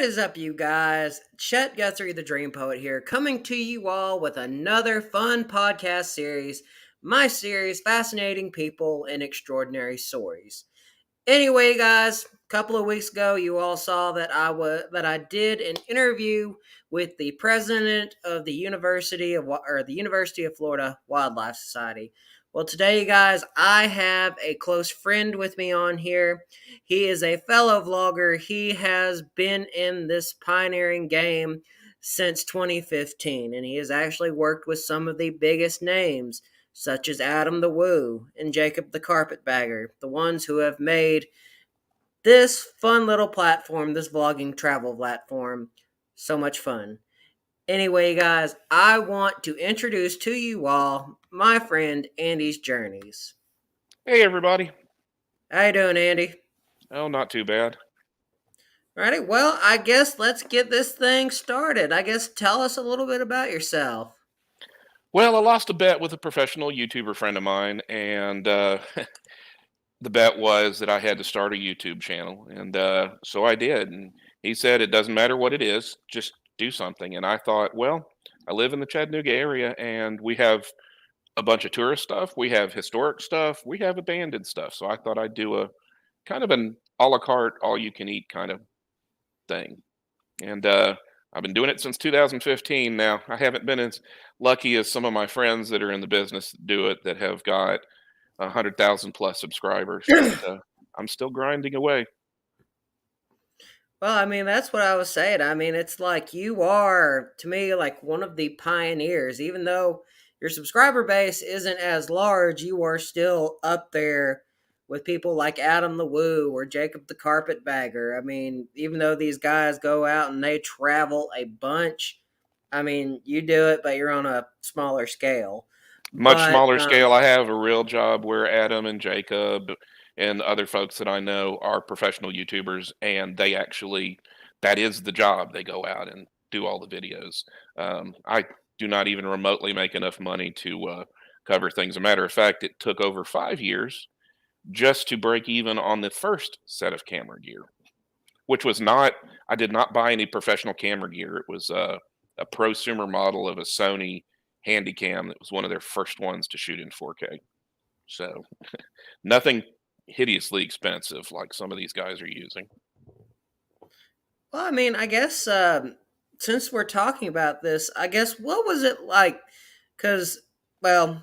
What is up, you guys? Chet Guthrie, the Dream Poet here, coming to you all with another fun podcast series. My series, Fascinating People and Extraordinary Stories. Anyway, guys, a couple of weeks ago, you all saw that I did an interview with the president of the University of Florida Wildlife Society. Well, today, guys, I have a close friend with me on here. He is a fellow vlogger. He has been in this pioneering game since 2015, and he has actually worked with some of the biggest names, such as Adam the Woo and Jacob the Carpetbagger, the ones who have made this fun little platform, this vlogging travel platform, so much fun. Anyway, guys, I want to introduce to you all my friend Andy's Journeys. Hey, everybody. How you doing, Andy? Oh, not too bad. Alrighty, well, I guess let's get this thing started. I guess tell us a little bit about yourself. Well, I lost a bet with a professional YouTuber friend of mine, and the bet was that I had to start a YouTube channel, and so I did. And he said, it doesn't matter what it is, just do something. And I thought, well, I live in the Chattanooga area, and we have a bunch of tourist stuff, we have historic stuff, we have abandoned stuff. So I thought I'd do a kind of an a la carte, all you can eat kind of thing. And I've been doing it since 2015 now. I haven't been as lucky as some of my friends that are in the business that do it that have got 100,000 plus subscribers, but I'm still grinding away. Well, I mean, that's what I was saying. I mean, it's like you are, to me, like one of the pioneers. Even though your subscriber base isn't as large, you are still up there with people like Adam the Woo or Jacob the Carpetbagger. I mean, even though these guys go out and they travel a bunch, I mean, you do it, but you're on a smaller scale. Much But smaller scale. I have a real job where Adam and Jacob and other folks that I know are professional YouTubers, and they actually, that is the job. They go out and do all the videos. I do not even remotely make enough money to cover things. As a matter of fact, it took over 5 years just to break even on the first set of camera gear, which was not, I did not buy any professional camera gear. It was a prosumer model of a Sony Handycam that was one of their first ones to shoot in 4K. So nothing hideously expensive like some of these guys are using. well, I mean, I guess since we're talking about this, I guess what was it like? Because, well,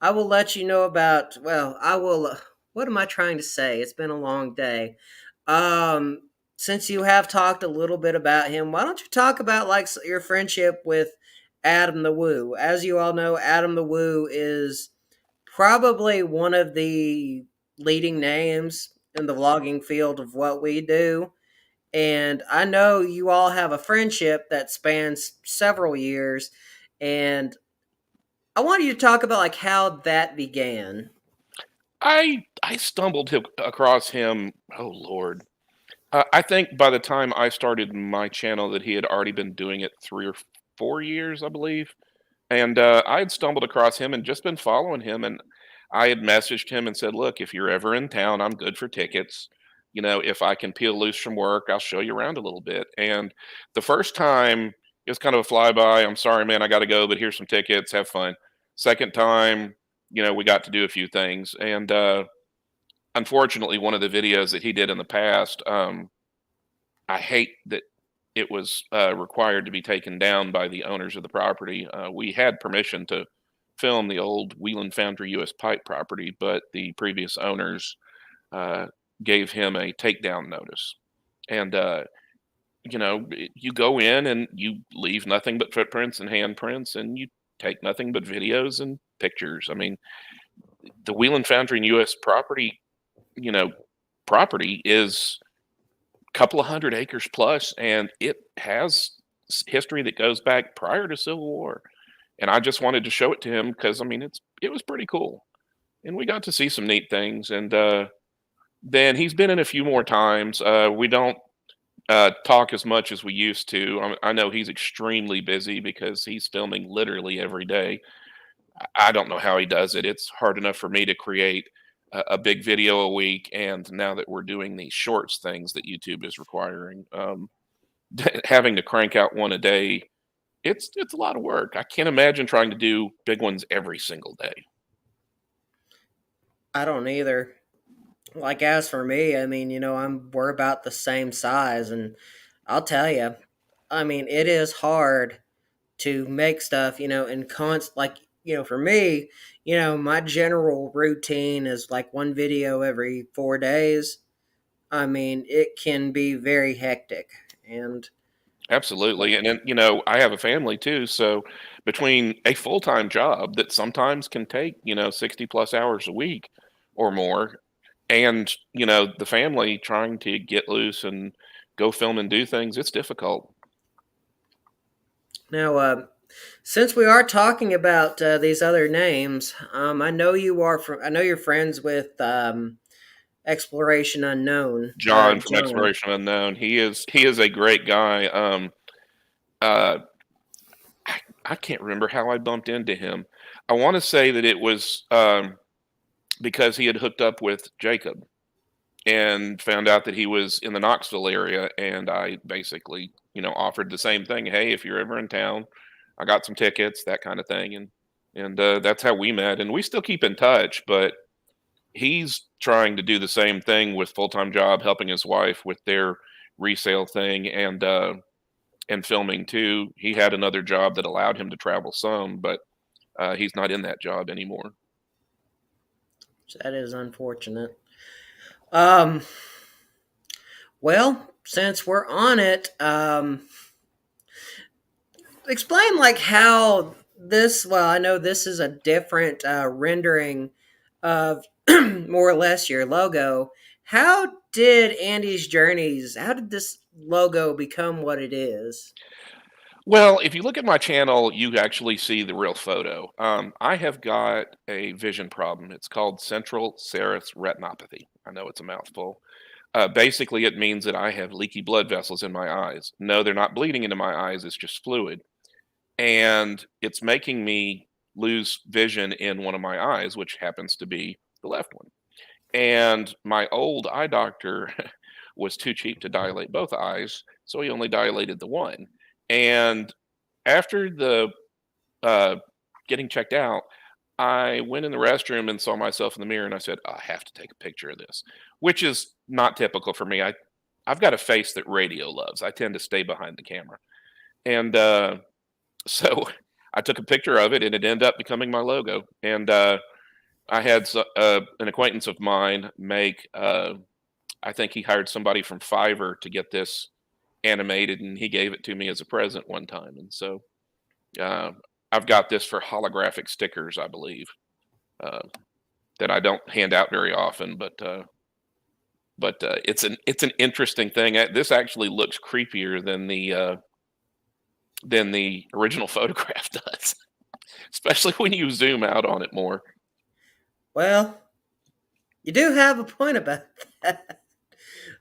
I will let you know about. Well, I will. What am I trying to say? It's been a long day. Since you have talked a little bit about him, why don't you talk about like your friendship with Adam the Woo? As you all know, Adam the Woo is probably one of the leading names in the vlogging field of what we do. And I know you all have a friendship that spans several years. And I want you to talk about like how that began. I stumbled across him. Oh Lord, I think by the time I started my channel that he had already been doing it 3 or 4 years, I believe. And I had stumbled across him and just been following him. And I had messaged him and said, look, if you're ever in town, I'm good for tickets. You know, if I can peel loose from work, I'll show you around a little bit. And the first time, it was kind of a flyby. I'm sorry, man, I got to go, but here's some tickets. Have fun. Second time, we got to do a few things. And unfortunately, one of the videos that he did in the past, I hate that it was required to be taken down by the owners of the property. We had permission to film the old Wheeling Foundry U.S. Pipe property, but the previous owners uh, gave him a takedown notice. And you go in and you leave nothing but footprints and handprints, and you take nothing but videos and pictures. I mean, the Wheeling Foundry and U.S. you know, property is couple of 100 acres plus, and it has history that goes back prior to Civil War. And I just wanted to show it to him because I mean it was pretty cool, and we got to see some neat things. And then he's been in a few more times. We don't talk as much as we used to. I know he's extremely busy because he's filming literally every day. I don't know how he does it. It's hard enough for me to create a big video a week, and now that we're doing these shorts things that YouTube is requiring, having to crank out one a day, it's a lot of work. I can't imagine trying to do big ones every single day. I don't either. Like as for me, I mean, we're about the same size, and I'll tell you, I mean, it is hard to make stuff, and like, for me, my general routine is like one video every 4 days. I mean, it can be very hectic, and Absolutely, and then, I have a family too, so between a full-time job that sometimes can take, 60 plus hours a week or more, and, the family trying to get loose and go film and do things, it's difficult. now, since we are talking about these other names, I know you're friends with Exploration Unknown, John from John. Exploration Unknown, he is a great guy. Uh, I can't remember how I bumped into him. I wanna say that it was, because he had hooked up with Jacob and found out that he was in the Knoxville area, and I basically, offered the same thing. Hey, if you're ever in town, I got some tickets, that kind of thing, and that's how we met, and we still keep in touch. But he's trying to do the same thing with full time job, helping his wife with their resale thing, and filming too. He had another job that allowed him to travel some, but he's not in that job anymore. That is unfortunate. Um, well, since we're on it, explain like how this. Well, I know this is a different rendering of more or less your logo. How did Andy's Journeys? How did this logo become what it is? Well, if you look at my channel, you actually see the real photo. I have got a vision problem. It's called central serous retinopathy. I know it's a mouthful. Basically, it means that I have leaky blood vessels in my eyes. No, they're not bleeding into my eyes, it's just fluid. And it's making me lose vision in one of my eyes, which happens to be the left one. And my old eye doctor was too cheap to dilate both eyes, so he only dilated the one. And after the uh, getting checked out, I went in the restroom and saw myself in the mirror, and I said, I have to take a picture of this, which is not typical for me. I've got a face that radio loves. I tend to stay behind the camera, and so I took a picture of it, and it ended up becoming my logo. And I had an acquaintance of mine make. I think he hired somebody from Fiverr to get this animated, and he gave it to me as a present one time. And so uh, I've got this for holographic stickers, I believe, uh, that I don't hand out very often. But it's an interesting thing. This actually looks creepier than the original photograph does, especially when you zoom out on it more. Well, you do have a point about that.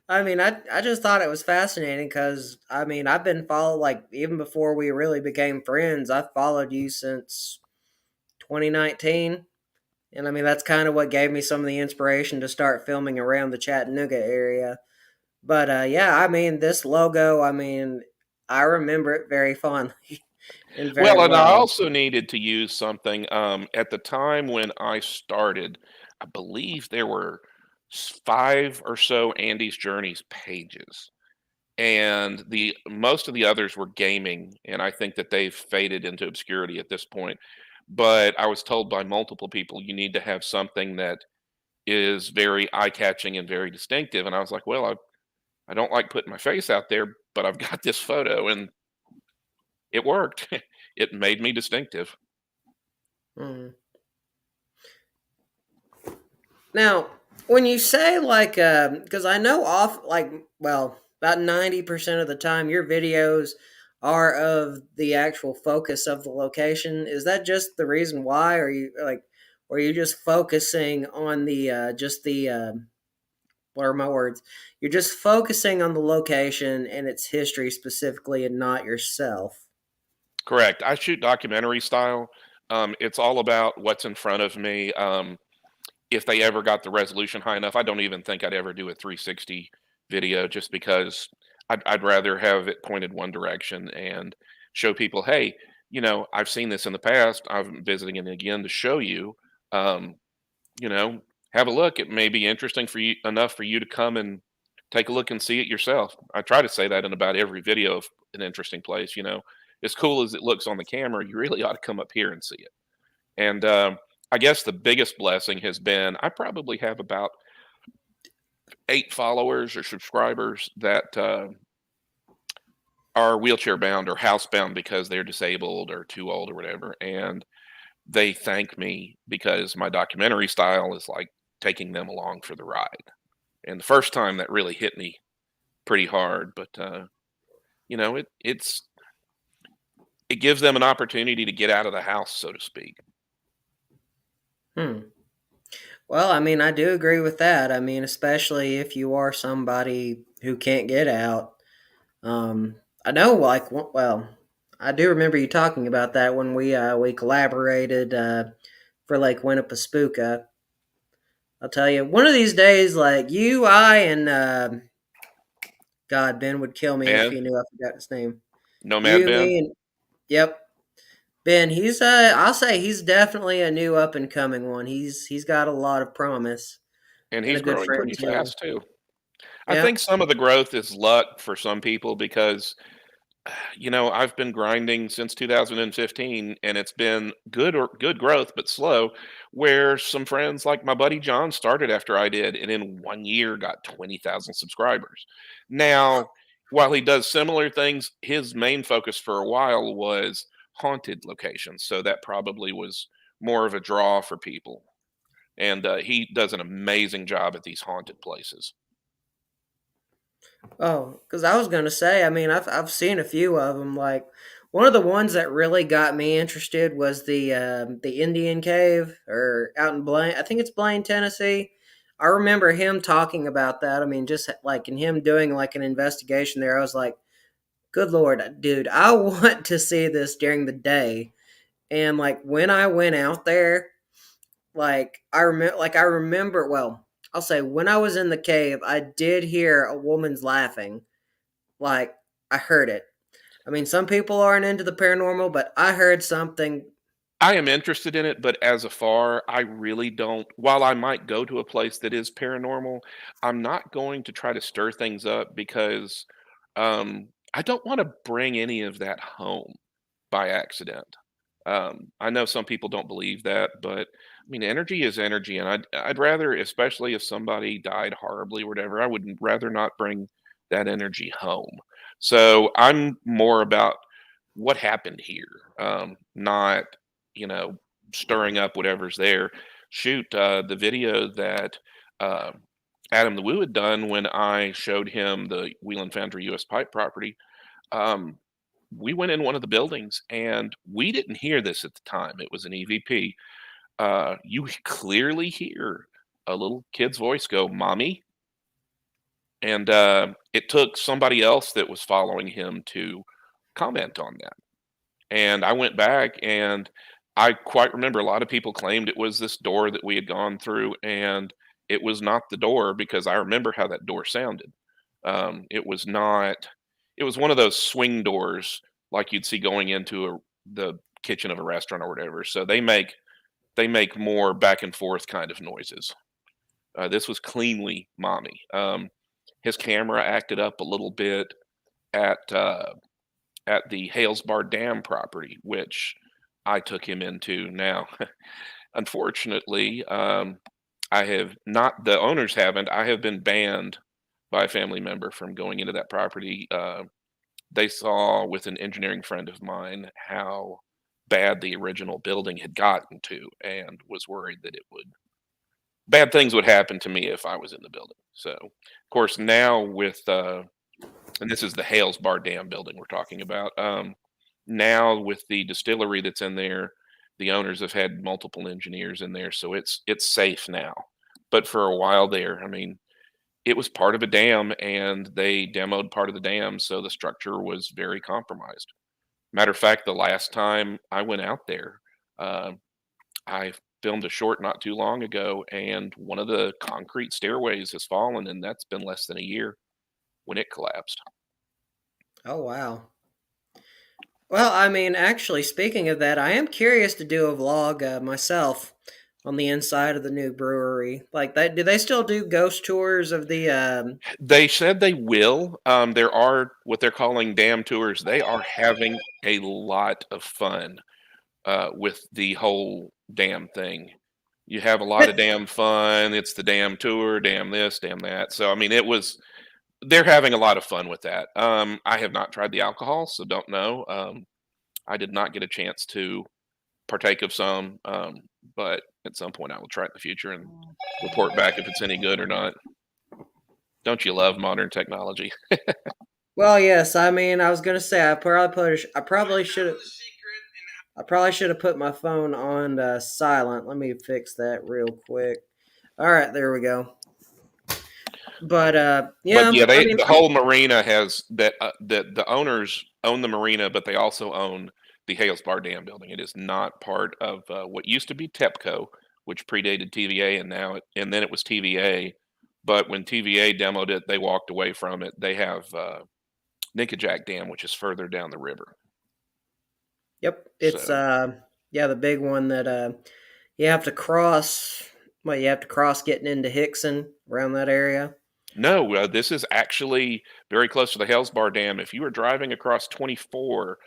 I mean, I just thought it was fascinating because I mean I've been followed like even before we really became friends. I've followed you since 2019, and I mean that's kind of what gave me some of the inspiration to start filming around the Chattanooga area. But yeah, I mean this logo. I mean I remember it very fondly and very Well, and I well. also needed to use something, at the time when I started, I believe there were 5 or so Andy's Journeys pages, and the most of the others were gaming, and I think that they've faded into obscurity at this point. But I was told by multiple people, "You need to have something that is very eye-catching and very distinctive," and I was like, "Well, I don't like putting my face out there, but I've got this photo," and it worked. It made me distinctive. Mm. Now, when you say like, because I know off like, well, about 90% of the time your videos are of the actual focus of the location. Is that just the reason why? Or you like, or are you just focusing on the just the what are my words? You're just focusing on the location and its history specifically, and not yourself. Correct. I shoot documentary style. It's all about what's in front of me. if they ever got the resolution high enough, I don't even think I'd ever do a 360 video, just because I'd rather have it pointed one direction and show people, hey, I've seen this in the past. I'm visiting it again to show you. Um, you know, have a look. It may be interesting for you enough for you to come and take a look and see it yourself. I try to say that in about every video of an interesting place. As cool as it looks on the camera, you really ought to come up here and see it. And I guess the biggest blessing has been I probably have about 8 followers or subscribers that are wheelchair bound or housebound because they're disabled or too old or whatever. And they thank me because my documentary style is like taking them along for the ride. And the first time that really hit me pretty hard, but it gives them an opportunity to get out of the house, so to speak. Hmm. Well, I mean, I do agree with that. I mean, especially if you are somebody who can't get out. Um, I know, like, well, I do remember you talking about that when we collaborated for Lake Winnipesaukee. I'll tell you, one of these days, like you, I, and God, Ben would kill me if And he knew I forgot his name. Nomad You, Ben, me, and yep, Ben. He's I'll say he's definitely a new up and coming one. He's got a lot of promise and and a he's good growing friend pretty too. fast too. I think Yep. some of the growth is luck for some people because I've been grinding since 2015 and it's been good growth, but slow. Where some friends like my buddy John started after I did, and in 1 year got 20,000 subscribers. Now, while he does similar things, his main focus for a while was haunted locations. So that probably was more of a draw for people. And he does an amazing job at these haunted places. Oh, because I was gonna say, I mean, I've seen a few of them. Like one of the ones that really got me interested was the Indian Cave or out in Blaine. I think it's Blaine, Tennessee. I remember him talking about that. I mean, just like in him doing like an investigation there, I was like, "Good Lord, dude, I want to see this during the day." And like when I went out there, I remember. Well, I'll say when I was in the cave, I did hear a woman's laughing like, I heard it. I mean, some people aren't into the paranormal, but I heard something. I am interested in it, but as a far, I really don't. While I might go to a place that is paranormal, I'm not going to try to stir things up because I don't want to bring any of that home by accident. I know some people don't believe that, but I mean, energy is energy, and I'd rather, especially if somebody died horribly or whatever, I would rather not bring that energy home. So I'm more about what happened here, not you know stirring up whatever's there. Shoot, the video that uh, Adam the Woo had done when I showed him the Wheeling Foundry U.S. pipe property. Um, we went in one of the buildings and we didn't hear this at the time. It was an EVP. You clearly hear a little kid's voice go, "Mommy," and it took somebody else that was following him to comment on that. And I went back and I quite remember a lot of people claimed it was this door that we had gone through, and it was not the door because I remember how that door sounded. It was not, it was one of those swing doors like you'd see going into the kitchen of a restaurant or whatever. So they make more back and forth kind of noises. This was cleanly mommy. His camera acted up a little bit at at the Halesbar Dam property, which I took him into. Now, unfortunately, I have not, the owners haven't, I have been banned by a family member from going into that property. They saw with an engineering friend of mine how bad the original building had gotten to and was worried that it would, bad things would happen to me if I was in the building. So, of course, now with, and this is the Hales Bar Dam building we're talking about. Now with the distillery that's in there, the owners have had multiple engineers in there, so it's safe now. But for a while there, I mean, it was part of a dam, and they demoed part of the dam, so the structure was very compromised. Matter of fact, the last time I went out there, uh, I filmed a short not too long ago, and one of the concrete stairways has fallen, and that's been less than a year when it collapsed. Oh, wow. Well, I mean, actually, speaking of that, I am curious to do a vlog myself on the inside of the new brewery. Like, that, do they still do ghost tours of the? They said they will. There are what they're calling dam tours. They are having a lot of fun with the whole dam thing. You have a lot of damn fun. It's the damn tour, damn this, damn that. So I mean, they're having a lot of fun with that. I have not tried the alcohol, so don't know. I did not get a chance to partake of some, but at some point I will try it in the future and report back if it's any good or not. Don't you love modern technology? Well, yes. I mean, I was gonna say I probably should have put my phone on silent. Let me fix that real quick. All right, there we go. But But yeah, yeah, I they mean, the whole marina has that the owners own the marina, but they also own the Hales Bar Dam building. It is not part of what used to be TEPCO, which predated TVA, and then it was TVA. But when TVA demoed it, they walked away from it. They have Nickajack Dam, which is further down the river. yep, it's So yeah, the big one that you have to cross. Well, you have to cross getting into Hickson around that area. no, this is actually very close to the Hales Bar Dam. If you were driving across 24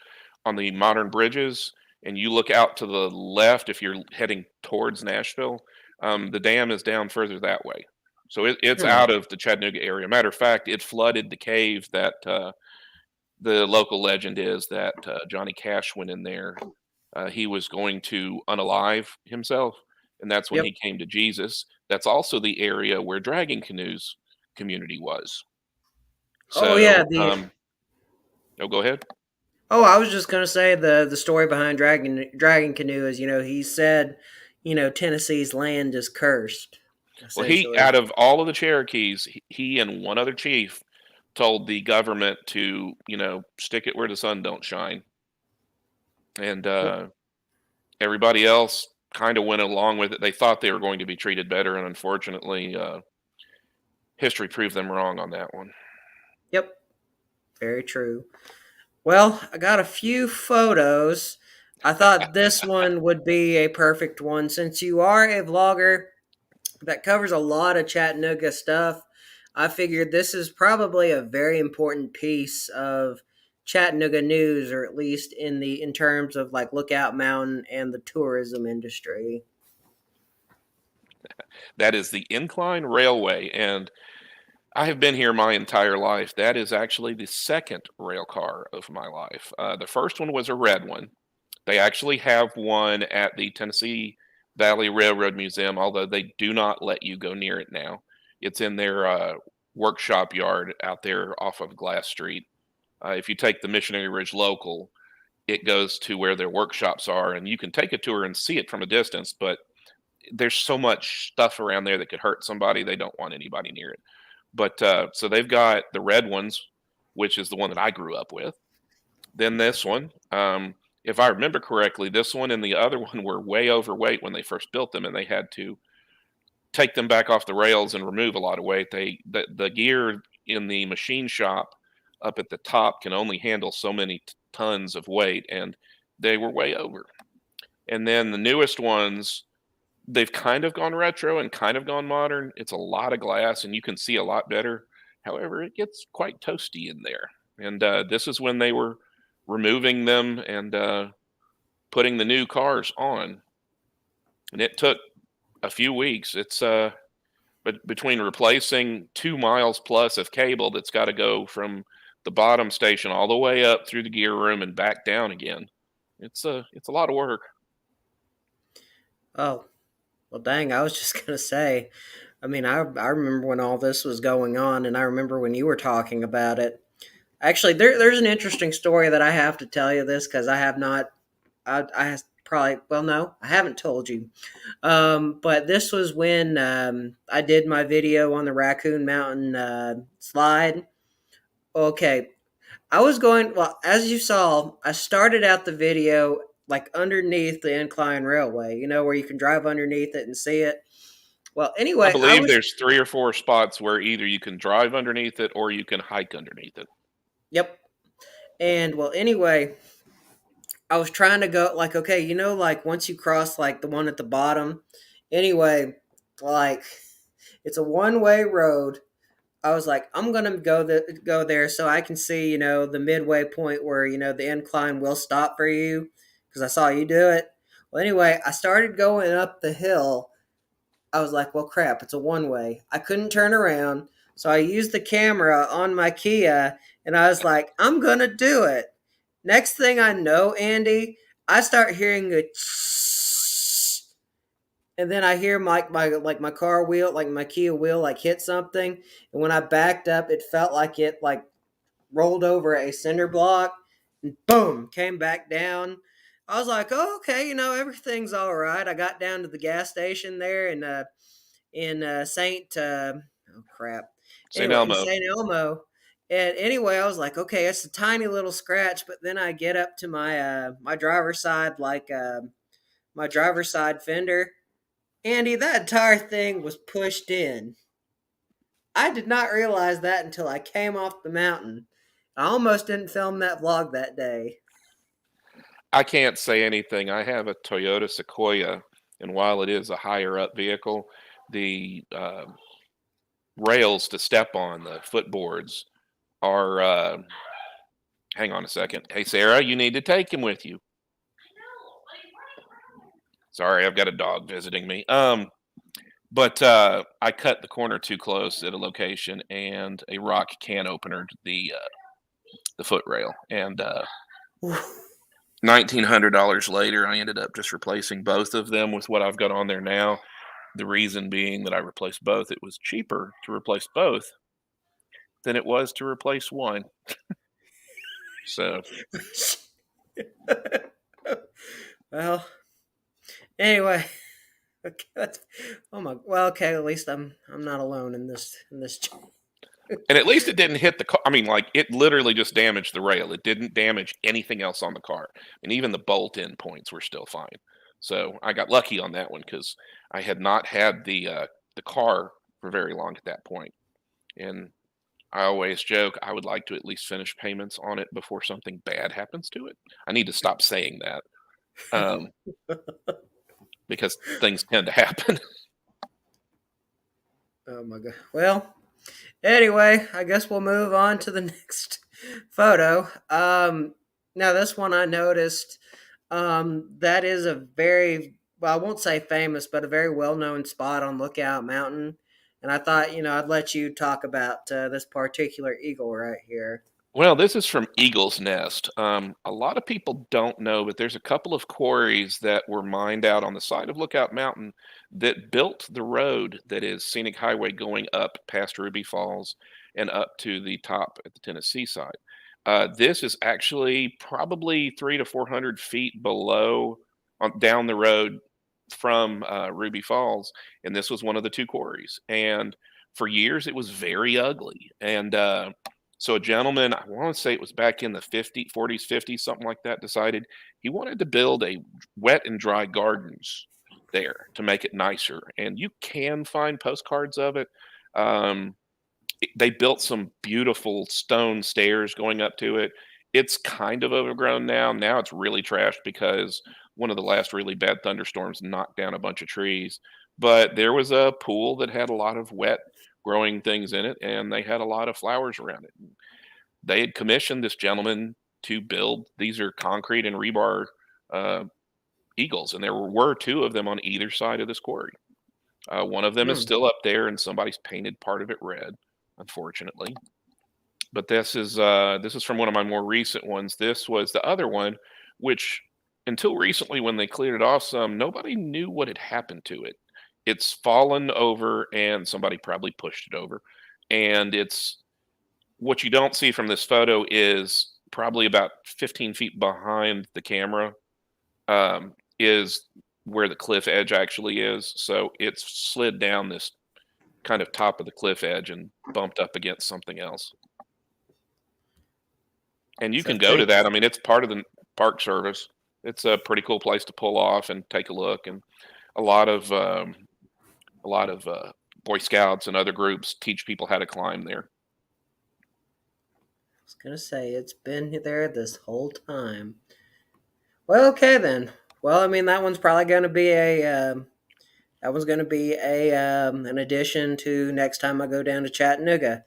on the modern bridges and you look out to the left if you're heading towards Nashville, the dam is down further that way. So it's Hmm. out of the Chattanooga area. Matter of fact, it flooded the cave that the local legend is that Johnny Cash went in there. He was going to unalive himself, and that's when Yep. he came to Jesus. That's also the area where Dragging Canoes community was. Oh yeah, So, the oh, go ahead. oh, I was just gonna say the story behind Dragon Canoe is, he said, Tennessee's land is cursed, Well, he essentially. out of all of the Cherokees, he and one other chief told the government to, stick it where the sun don't shine, and Yep. everybody else kind of went along with it. They thought they were going to be treated better, and unfortunately, history proved them wrong on that one. Yep. Very true. Well, I got a few photos. I thought this one would be a perfect one since you are a vlogger that covers a lot of Chattanooga stuff. I figured this is probably a very important piece of Chattanooga news, or at least in terms of like Lookout Mountain and the tourism industry. That is the Incline Railway, and I have been here my entire life. That is actually the second rail car of my life. The first one was a red one. They actually have one at the Tennessee Valley Railroad Museum, although they do not let you go near it now. It's in their workshop yard out there off of Glass Street. If you take the Missionary Ridge Local, it goes to where their workshops are, and you can take a tour and see it from a distance, but there's so much stuff around there that could hurt somebody. They don't want anybody near it. But so they've got the red ones, which is the one that I grew up with. Then this one, if I remember correctly, this one and the other one were way overweight when they first built them, and they had to take them back off the rails and remove a lot of weight. The gear in the machine shop up at the top can only handle so many tons of weight, and they were way over. And then the newest ones, they've kind of gone retro and kind of gone modern. It's a lot of glass, and you can see a lot better. However, it gets quite toasty in there. And this is when they were removing them and putting the new cars on. And it took a few weeks. It's but between replacing 2 miles plus of cable that's got to go from the bottom station all the way up through the gear room and back down again. It's a lot of work. Oh, well, dang, I was just gonna say. I mean, I remember when all this was going on, and I remember when you were talking about it. Actually, there's an interesting story that I have to tell you this because I have not. I probably well no, I haven't told you. But this was when I did my video on the Raccoon Mountain slide. Okay, I was going well as you saw. I started out the video like underneath the incline railway, where you can drive underneath it and see it. Well, I anyway, I believe was, there's 3 or 4 spots where either you can drive underneath it or you can hike underneath it. yep. And well, anyway, I was trying to go, like, okay, like once you cross like the one at the bottom, anyway, like it's a one-way road. I was like, I'm gonna go there so I can see, the midway point where the incline will stop for you because I saw you do it. Well, anyway, I started going up the hill. I was like, well, crap, it's a one way. I couldn't turn around, so I used the camera on my Kia, and I was like, I'm gonna do it. Next thing I know, Andy, I start hearing a and then I hear my car wheel, like my Kia wheel, like hit something. And when I backed up, it felt like it like rolled over a cinder block, and boom, came back down. I was like, oh, okay, everything's all right. I got down to the gas station there in Saint oh crap. St. Anyway, in Elmo. Saint Elmo. And anyway, I was like, okay, it's a tiny little scratch, but then I get up to my driver's side, like my driver's side fender. Andy, that entire thing was pushed in. I did not realize that until I came off the mountain. I almost didn't film that vlog that day. I can't say anything. I have a Toyota Sequoia, and while it is a higher up vehicle, the rails to step on, the footboards, are. Hang on a second. Hey, Sarah, you need to take him with you. Sorry, I've got a dog visiting me. But I cut the corner too close at a location, and a rock can opener the foot rail, and $1,900 later, I ended up just replacing both of them with what I've got on there now. The reason being that I replaced both, it was cheaper to replace both than it was to replace one. So Well, anyway, okay, oh my. Well, okay. At least I'm not alone in this. and at least it didn't hit the car. I mean, like, it literally just damaged the rail. It didn't damage anything else on the car. And even the bolt-in points were still fine. So I got lucky on that one because I had not had the car for very long at that point. And I always joke I would like to at least finish payments on it before something bad happens to it. I need to stop saying that um, because things tend to happen. Oh my god. Well, anyway, I guess we'll move on to the next photo. Now this one I noticed. That is a very, well, I won't say famous, but a very well-known spot on Lookout Mountain. And I thought, I'd let you talk about this particular eagle right here. Well, this is from Eagle's Nest. A lot of people don't know, but there's a couple of quarries that were mined out on the side of Lookout Mountain that built the road that is scenic highway going up past Ruby Falls and up to the top at the Tennessee side. This is actually probably 300 to 400 feet below, down the road from Ruby Falls, and this was one of the two quarries. And for years, it was very ugly. And so a gentleman, I want to say it was back in the 40s, 50s, something like that, decided he wanted to build a wet and dry gardens there to make it nicer. And you can find postcards of it. Um, they built some beautiful stone stairs going up to it. It's kind of overgrown now. Now it's really trashed because one of the last really bad thunderstorms knocked down a bunch of trees. But there was a pool that had a lot of wet growing things in it, and they had a lot of flowers around it. They had commissioned this gentleman to build, these are concrete and rebar uh, eagles, and there were two of them on either side of this quarry. One of them is Hmm. still up there, and somebody's painted part of it red, unfortunately. But this is from one of my more recent ones. This was the other one, which until recently, when they cleared it off some, nobody knew what had happened to it. It's fallen over, and somebody probably pushed it over. And it's what you don't see from this photo is probably about 15 feet behind the camera, is where the cliff edge actually is. So it's slid down this kind of top of the cliff edge and bumped up against something else. And you So can go to think, that. I mean, it's part of the Park Service. It's a pretty cool place to pull off and take a look, and a lot of a lot of Boy Scouts and other groups teach people how to climb there. I was gonna say it's been there this whole time. Well, okay then. Well, I mean that one's probably gonna be an addition to next time I go down to Chattanooga.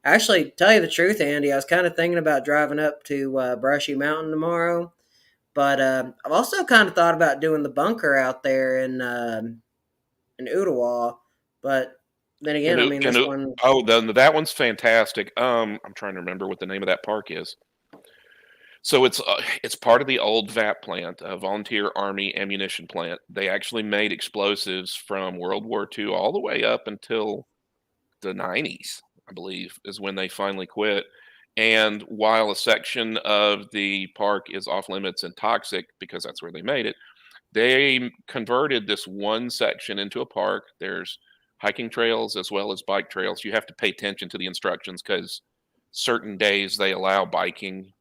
Actually, tell you the truth, Andy, I was kind of thinking about driving up to Brushy Mountain tomorrow, but I've also kind of thought about doing the bunker out there in Ottawa. But then again, I mean And this one. oh, that one's fantastic. I'm trying to remember what the name of that park is. So it's part of the old VAP plant, a Volunteer Army Ammunition Plant. They actually made explosives from World War II all the way up until the 90s, I believe, is when they finally quit. And while a section of the park is off limits and toxic because that's where they made it, they converted this one section into a park. There's hiking trails as well as bike trails. You have to pay attention to the instructions because certain days they allow biking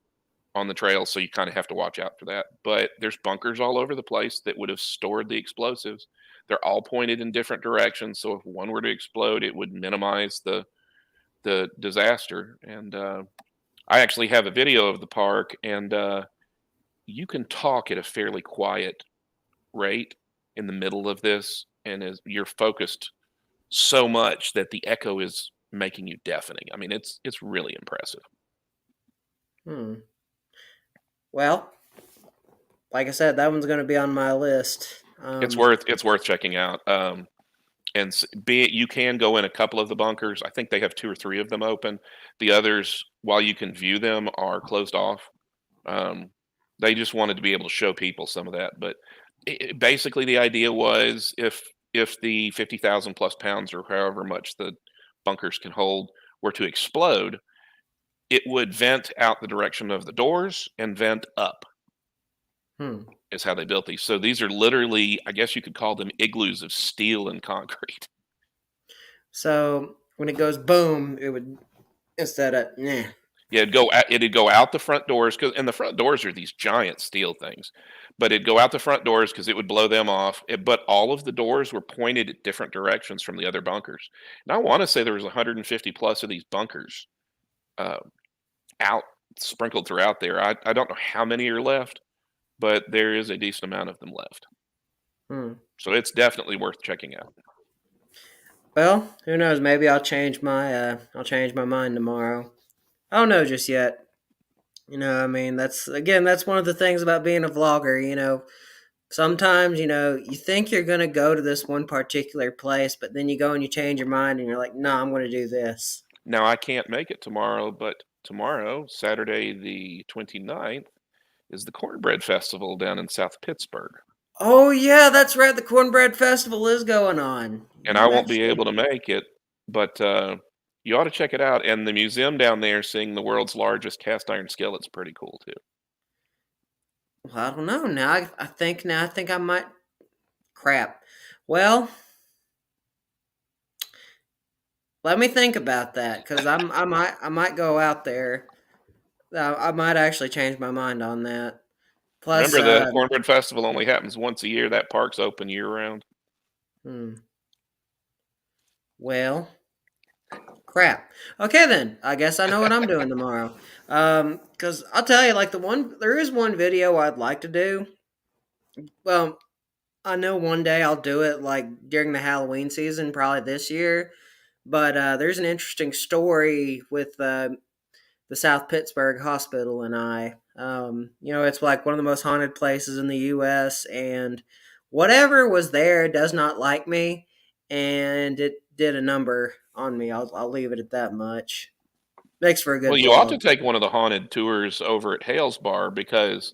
on the trail, so you kind of have to watch out for that. But there's bunkers all over the place that would have stored the explosives. They're all pointed in different directions, so if one were to explode, it would minimize the disaster. And I actually have a video of the park, and you can talk at a fairly quiet rate in the middle of this, and as you're focused so much that the echo is making you deafening. I mean, it's really impressive. Hmm. Well, like I said, that one's going to be on my list. It's worth checking out. And be it you can go in a couple of the bunkers. I think they have two or three of them open. The others, while you can view them, are closed off. Um, they just wanted to be able to show people some of that. But basically, the idea was if the 50,000 plus pounds or however much the bunkers can hold were to explode, it would vent out the direction of the doors and vent up. Hmm. Is how they built these. So these are literally, I guess you could call them igloos of steel and concrete. So when it goes boom, it would instead of nah. Yeah, it'd go out the front doors and the front doors are these giant steel things, but it'd go out the front doors because it would blow them off. But all of the doors were pointed at different directions from the other bunkers. And I want to say there was 150 plus of these bunkers uh, out sprinkled throughout there. I don't know how many are left, but there is a decent amount of them left. Hmm. So it's definitely worth checking out. Well, who knows? Maybe I'll change my mind tomorrow. I don't know just yet. I mean, that's one of the things about being a vlogger. Sometimes you think you're gonna go to this one particular place, but then you go and you change your mind, and you're like, no, I'm gonna do this. Now I can't make it tomorrow, but tomorrow, Saturday the 29th, is the Cornbread Festival down in South Pittsburgh. Oh yeah, that's right. The Cornbread Festival is going on. And I You won't be actually. able to make it, but you ought to check it out. And the museum down there seeing the world's largest cast iron skillet's pretty cool too. Well, I don't know. I think I might. Crap. Well, let me think about that because I might go out there. I might actually change my mind on that. Plus, Remember, the Cornbread Festival only happens once a year. That park's open year round. hmm, well, crap. Okay, then I guess I know what I'm doing tomorrow. Because I'll tell you, like there is one video I'd like to do. Well, I know one day I'll do it like during the Halloween season, probably this year. But there's an interesting story with the South Pittsburgh Hospital and I. It's like one of the most haunted places in the U.S. and whatever was there does not like me, and it did a number on me. I'll leave it at that much. Makes for a Well, good you ought vlog. to take one of the haunted tours over at Hales Bar because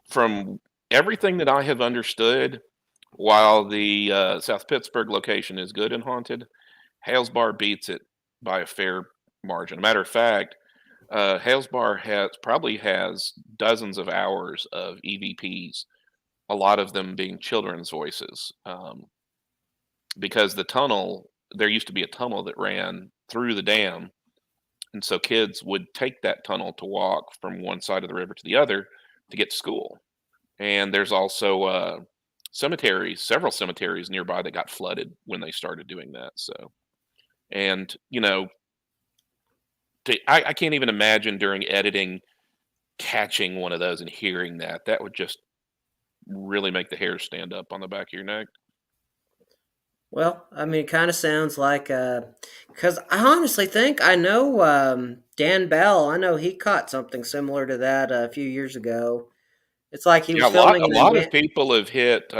from everything that I have understood, while the South Pittsburgh location is good and haunted, Hales Bar beats it by a fair margin. Matter of fact, Hales Bar has dozens of hours of EVPs, a lot of them being children's voices, because the tunnel there used to be a tunnel that ran through the dam, and so kids would take that tunnel to walk from one side of the river to the other to get to school. and there's also cemeteries, several cemeteries nearby that got flooded when they started doing that. So, and I can't even imagine during editing catching one of those and hearing that. That would just really make the hairs stand up on the back of your neck. Well, I mean, it kind of sounds like, because I honestly think I know Dan Bell. I know he caught something similar to that a few years ago. It's like he Yeah, was filming a an lot of event. people have hit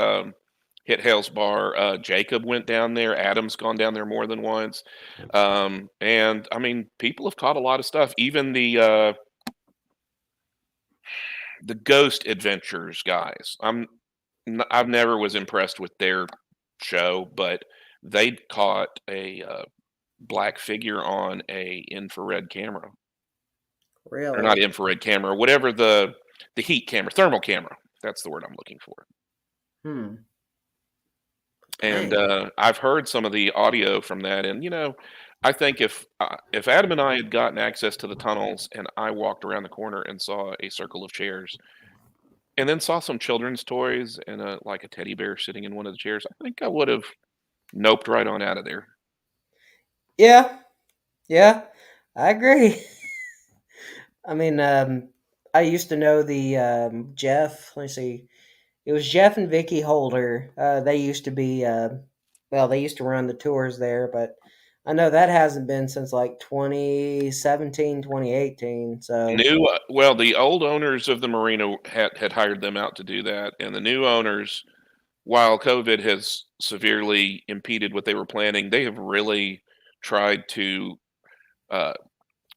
Hales Bar. Jacob went down there. Adam's gone down there more than once. And I mean, people have caught a lot of stuff. Even the Ghost Adventures guys. I've never was impressed with their show, but they caught a black figure on a infrared camera, or not Really? infrared camera, whatever the heat camera, thermal camera. That's the word I'm looking for. Hmm. And Dang. I've heard some of the audio from that, and I think if Adam and I had gotten access to the tunnels, and I walked around the corner and saw a circle of chairs, and then saw some children's toys and like a teddy bear sitting in one of the chairs, I think I would have noped right on out of there. Yeah. Yeah. I agree. I mean, I used to know the Jeff. Let me see. It was Jeff and Vicky Holder. They used to be, well, they used to run the tours there, but I know that hasn't been since like 2017, 2018. So, Well, the old owners of the marina had hired them out to do that, and the new owners, while COVID has severely impeded what they were planning, they have really tried to uh,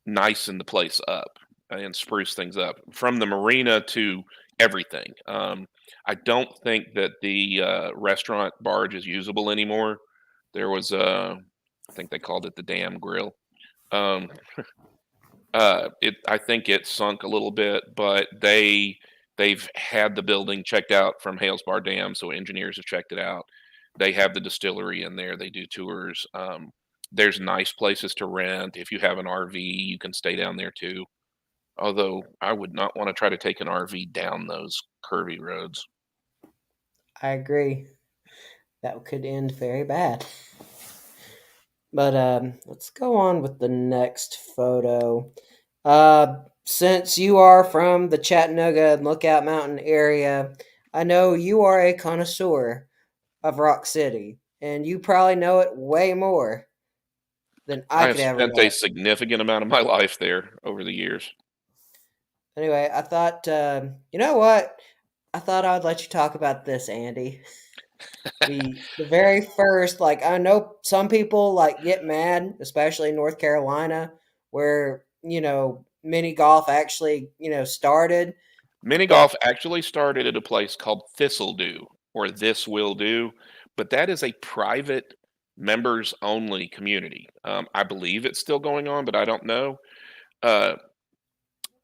nicen the place up and spruce things up from the marina to everything. I don't think that the restaurant barge is usable anymore. There was I think they called it the Dam Grill. Um, I think it sunk a little bit, but they've had the building checked out from Hales Bar Dam, so engineers have checked it out. They have the distillery in there. They do tours. There's nice places to rent. If you have an RV, you can stay down there too. Although I would not want to try to take an RV down those curvy roads. I agree. That could end very bad. But let's go on with the next photo. Since you are from the Chattanooga and Lookout Mountain area, I know you are a connoisseur of Rock City, and you probably know it way more than I I have could ever spent a know. significant amount of my life there over the years. Anyway, I thought, you know what? I thought I would let you talk about this, Andy. The very first, like, I know some people like get mad, especially in North Carolina, where mini golf actually started. Mini But golf actually started at a place called Thistledew, or This Will Do, but that is a private members only community. I believe it's still going on, but I don't know. Uh,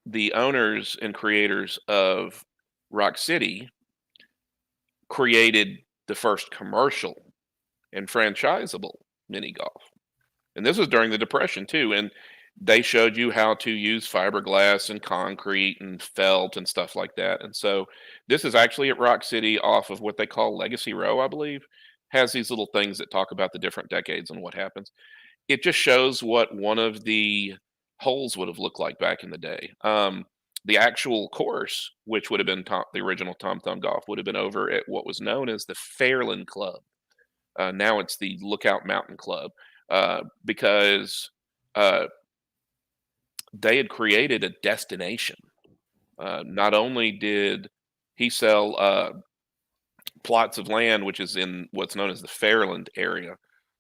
the owners and creators of Rock City created the first commercial and franchisable mini golf. And this was during the Depression too. And they showed you how to use fiberglass and concrete and felt and stuff like that. And so this is actually at Rock City off of what they call Legacy Row, I believe. Has these little things that talk about the different decades and what happens. It just shows what one of the holes would have looked like back in the day. The actual course, which would have been the original Tom Thumb Golf, would have been over at what was known as the Fairland Club. Now it's the Lookout Mountain Club, because uh, they had created a destination. Not only did he sell plots of land, which is in what's known as the Fairland area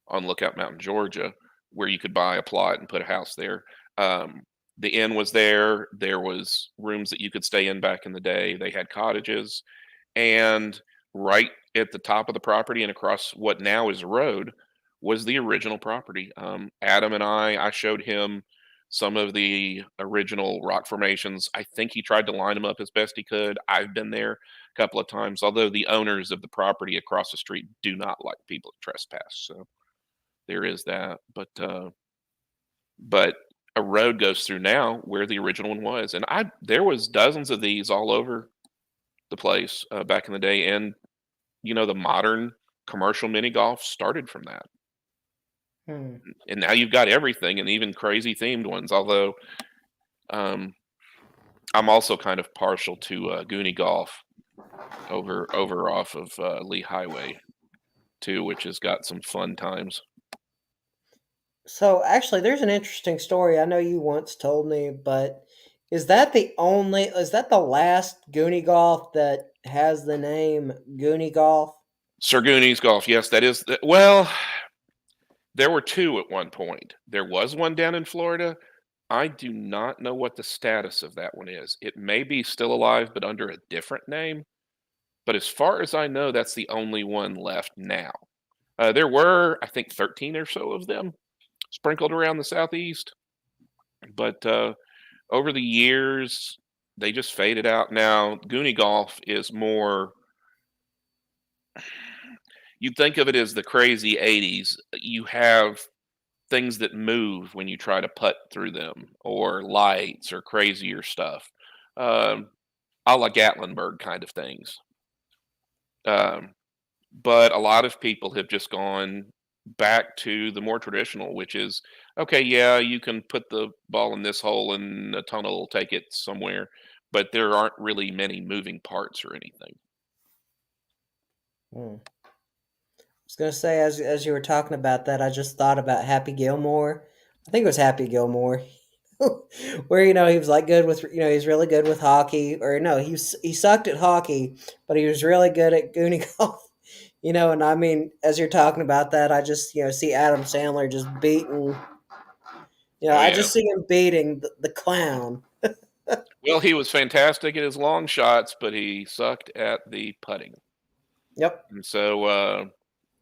on Lookout Mountain, Georgia, where you could buy a plot and put a house there. Um, the inn was there. There was rooms that you could stay in back in the day. They had cottages, and right at the top of the property and across what now is a road was the original property. Adam and I showed him some of the original rock formations. I think he tried to line them up as best he could. I've been there a couple of times, although the owners of the property across the street do not like people to trespass. So there is that. But a road goes through now where the original one was, and I there was dozens of these all over the place back in the day, and the modern commercial mini golf started from that. Hmm. And now you've got everything, and even crazy themed ones. Although um, I'm also kind of partial to Goonie Golf over off of Lee Highway too, which has got some fun times. So actually, there's an interesting story. I know you once told me, but is that the last Goonie Golf that has the name Goonie Golf? Sir Goonies Golf, yes, that is. Well, there were two at one point. There was one down in Florida. I do not know what the status of that one is. It may be still alive, but under a different name. But as far as I know, that's the only one left now. There were, I think, 13 or so of them sprinkled around the southeast, but over the years, they just faded out. Now, Goonie Golf is more, you'd think of it as the crazy 80s. You have things that move when you try to putt through them, or lights, or crazier stuff, um, a la Gatlinburg kind of things. Um, but a lot of people have just gone back to the more traditional, which is okay, yeah, you can put the ball in this hole and a tunnel will take it somewhere, but there aren't really many moving parts or anything. Hmm. I was gonna say, as you were talking about that, I just thought about Happy Gilmore. I think it was Happy Gilmore, where he was like good with he's really good with hockey, or no, he sucked at hockey, but he was really good at Goonie Golf. And I mean, as you're talking about that, I just see Adam Sandler just beating. Oh I yeah. just see him beating the clown. Well, he was fantastic at his long shots, but he sucked at the putting, Yep, and so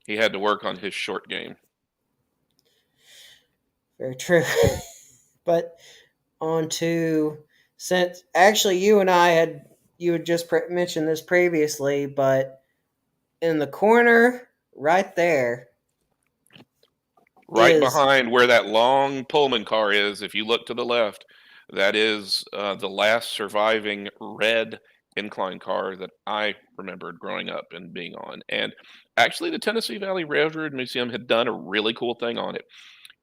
he had to work on his short game. very true. But on to, since actually you had just mentioned this previously, but in the corner right there Right is, behind where that long Pullman car is, if you look to the left, that is the last surviving red incline car that I remembered growing up and being on. And actually, the Tennessee Valley Railroad Museum had done a really cool thing on it.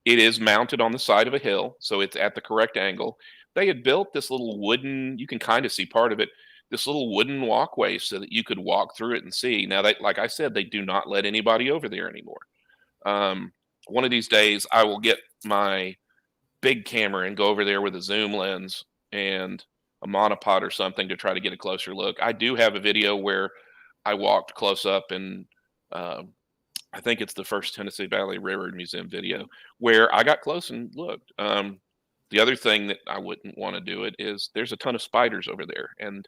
It is mounted on the side of a hill, so it's at the correct angle. They had built this little wooden, you can kind of see part of it, this little wooden walkway so that you could walk through it and see. Now, like I said, they do not let anybody over there anymore. Um, One of these days, I will get my big camera and go over there with a zoom lens and a monopod or something to try to get a closer look. I do have a video where I walked close up, and um, I think it's the first Tennessee Valley Railroad Museum video where I got close and looked. The other thing that I wouldn't want to do it is there's a ton of spiders over there, and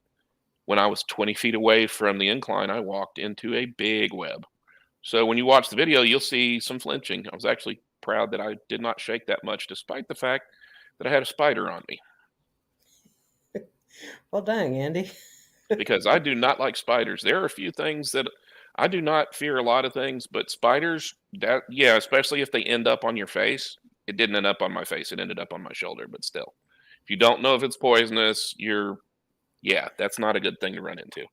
when I was 20 feet away from the incline, I walked into a big web. So when you watch the video, you'll see some flinching. I was actually proud that I did not shake that much, despite the fact that I had a spider on me, well, dang, Andy. because I do not like spiders. There are a few things that I do not fear a lot of things, but spiders, that, yeah, especially if they end up on your face. It didn't end up on my face, it ended up on my shoulder, but still. If you don't know if it's poisonous, yeah, that's not a good thing to run into.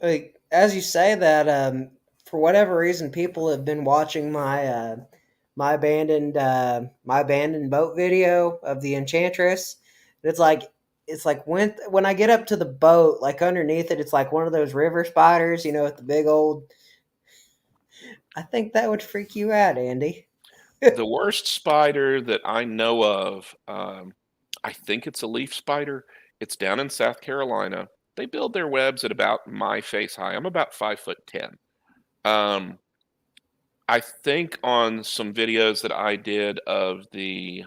Like, as you say that, for whatever reason, people have been watching my abandoned boat video of the Enchantress. And it's like when I get up to the boat, like underneath it, it's like one of those river spiders, with the big old. I think that would freak you out, Andy. The worst spider that I know of, I think it's a leaf spider. It's down in South Carolina. They build their webs at about my face high. I'm about 5'10". Um, I think on some videos that I did of the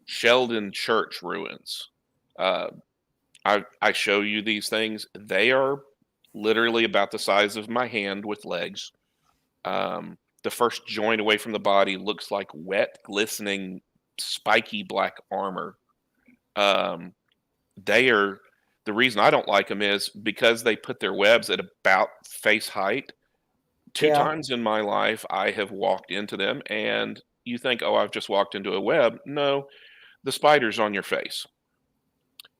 Sheldon Church ruins, uh, I show you these things. They are literally about the size of my hand with legs. The first joint away from the body looks like wet, glistening, spiky black armor. Um, they are the reason I don't like them is because they put their webs at about face height. Two Yeah. times in my life, I have walked into them, and you think, oh, I've just walked into a web. No, the spider's on your face.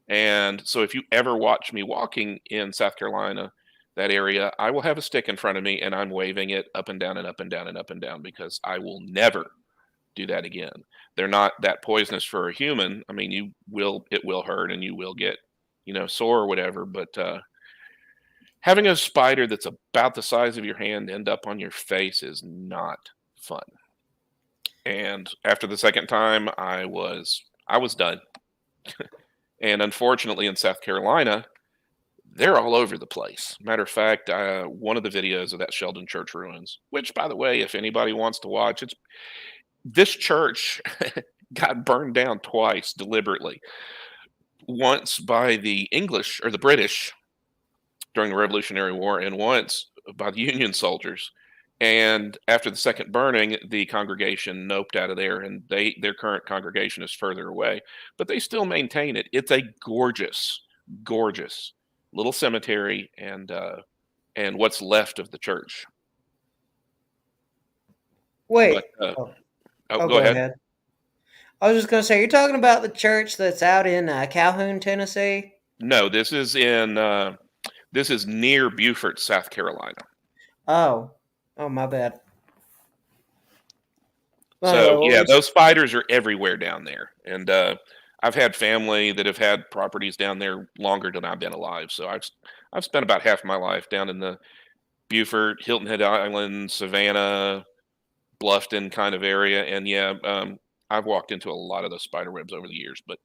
And so if you ever watch me walking in South Carolina, that area, I will have a stick in front of me and I'm waving it up and down and up and down and up and down because I will never do that again. They're not that poisonous for a human. I mean, it will hurt and you will get, sore or whatever, but having a spider that's about the size of your hand end up on your face is not fun. And after the second time, I was done. And unfortunately, in South Carolina, they're all over the place. Matter of fact, one of the videos of that Sheldon Church ruins, which, by the way, if anybody wants to watch, it's this church got burned down twice deliberately. Once by the English or the British during the Revolutionary War, and once by the Union soldiers. And after the second burning, the congregation noped out of there, and their current congregation is further away, but they still maintain it. It's a gorgeous, gorgeous little cemetery, and what's left of the church. Wait. But Oh, go go ahead. ahead. I was just going to say, you're talking about the church that's out in Calhoun, Tennessee? No, this is near Beaufort, South Carolina. Oh. Oh, my bad. Well, anyway, So yeah, those spiders are everywhere down there, and I've had family that have had properties down there longer than I've been alive. So I've spent about half my life down in the Beaufort, Hilton Head Island, Savannah, Bluffton kind of area, and yeah, I've walked into a lot of those spider webs over the years, but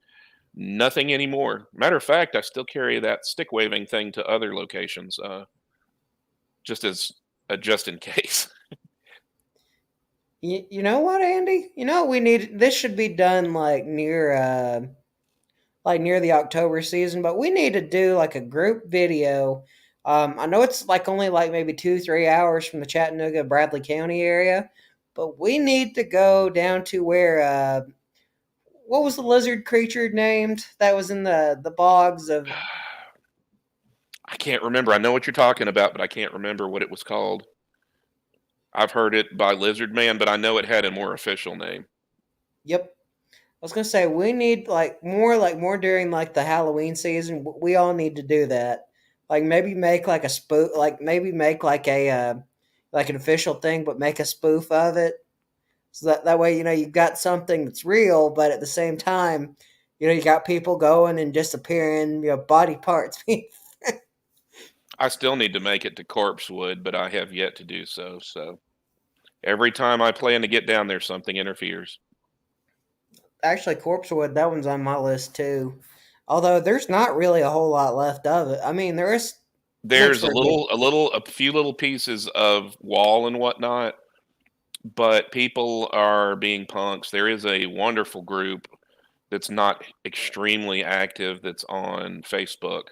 nothing anymore. Matter of fact, I still carry that stick waving thing to other locations, just in case. You know what, Andy? You know what we need? This should be done like near the October season, but we need to do like a group video. I know it's like only like maybe 2-3 hours from the Chattanooga Bradley County area, but we need to go down to where what was the lizard creature named that was in the bogs of? I can't remember. I know what you're talking about, but I can't remember what it was called. I've heard it by Lizard Man, but I know it had a more official name. Yep. I was gonna say we need like more during like the Halloween season. We all need to do that. Like maybe make like a spoof, like maybe make like an official thing, but make a spoof of it. So that way you've got something that's real, but at the same time, you got people going and disappearing, body parts. I still need to make it to Corpsewood, but I have yet to do so. So every time I plan to get down there, something interferes. Actually, Corpsewood, that one's on my list too. Although there's not really a whole lot left of it. I mean, there is makes There's for a good. a few little pieces of wall and whatnot, but people are being punks. There is a wonderful group that's not extremely active that's on Facebook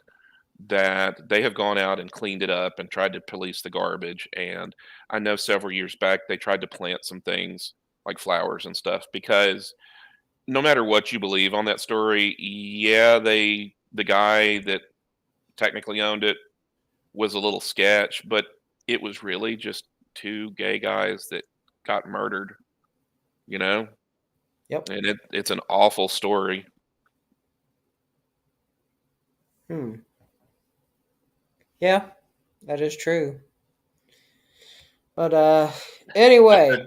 that they have gone out and cleaned it up and tried to police the garbage. And I know several years back they tried to plant some things like flowers and stuff because no matter what you believe on that story, yeah, the guy that technically owned it was a little sketch, but it was really just two gay guys that got murdered, you know? Yep. And it's an awful story. Hmm. Yeah, that is true. But anyway,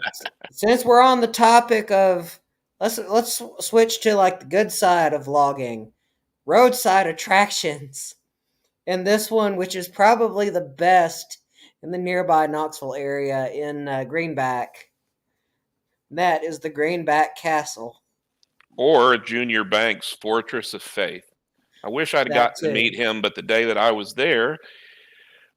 since we're on the topic of let's switch to like the good side of logging, roadside attractions. And this one, which is probably the best in the nearby Knoxville area in Greenback, that is the Greenback Castle. Or Junior Banks' Fortress of Faith. I wish I'd That gotten to too. meet him, but the day that I was there,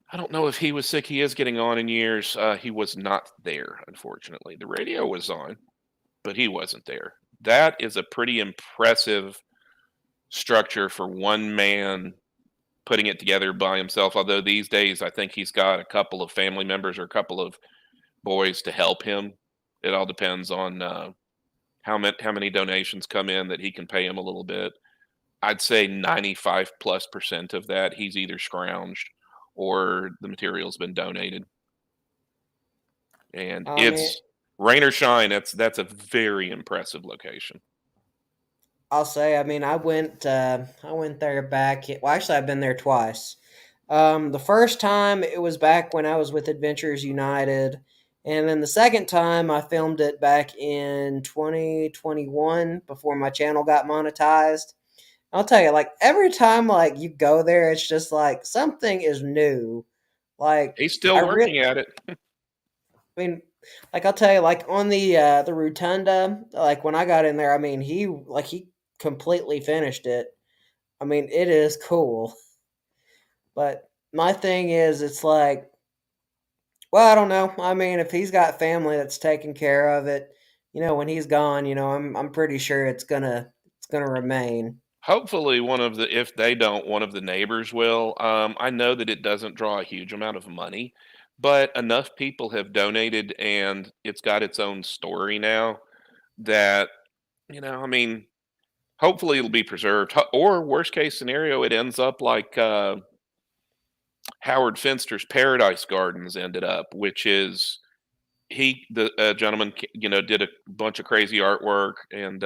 I don't know if he was sick. He is getting on in years. He was not there, unfortunately. The radio was on, but he wasn't there. That is a pretty impressive structure for one man putting it together by himself. Although these days, I think he's got a couple of family members or a couple of boys to help him. It all depends on how many donations come in that he can pay him a little bit. I'd say 95+% of that he's either scrounged or the material's been donated. And I mean, it's rain or shine. That's a very impressive location. I'll say, I mean, I went there back. Well, actually, I've been there twice. The first time it was back when I was with Adventures United, and then the second time I filmed it back in 2021 before my channel got monetized. I'll tell you, like every time like you go there, it's just like something is new. Like He's I still really, working at it. I mean, like I'll tell you, like on the rotunda, like when I got in there, I mean he completely finished it. I mean it is cool, but my thing is, it's like, well, I don't know. I mean, if he's got family that's taking care of it, when he's gone, I'm pretty sure it's gonna remain. Hopefully, if they don't, one of the neighbors will. I know that it doesn't draw a huge amount of money, but enough people have donated, and it's got its own story now that I mean, hopefully it'll be preserved. Or worst case scenario, it ends up like Howard Finster's Paradise Gardens ended up, which is the gentleman, did a bunch of crazy artwork, and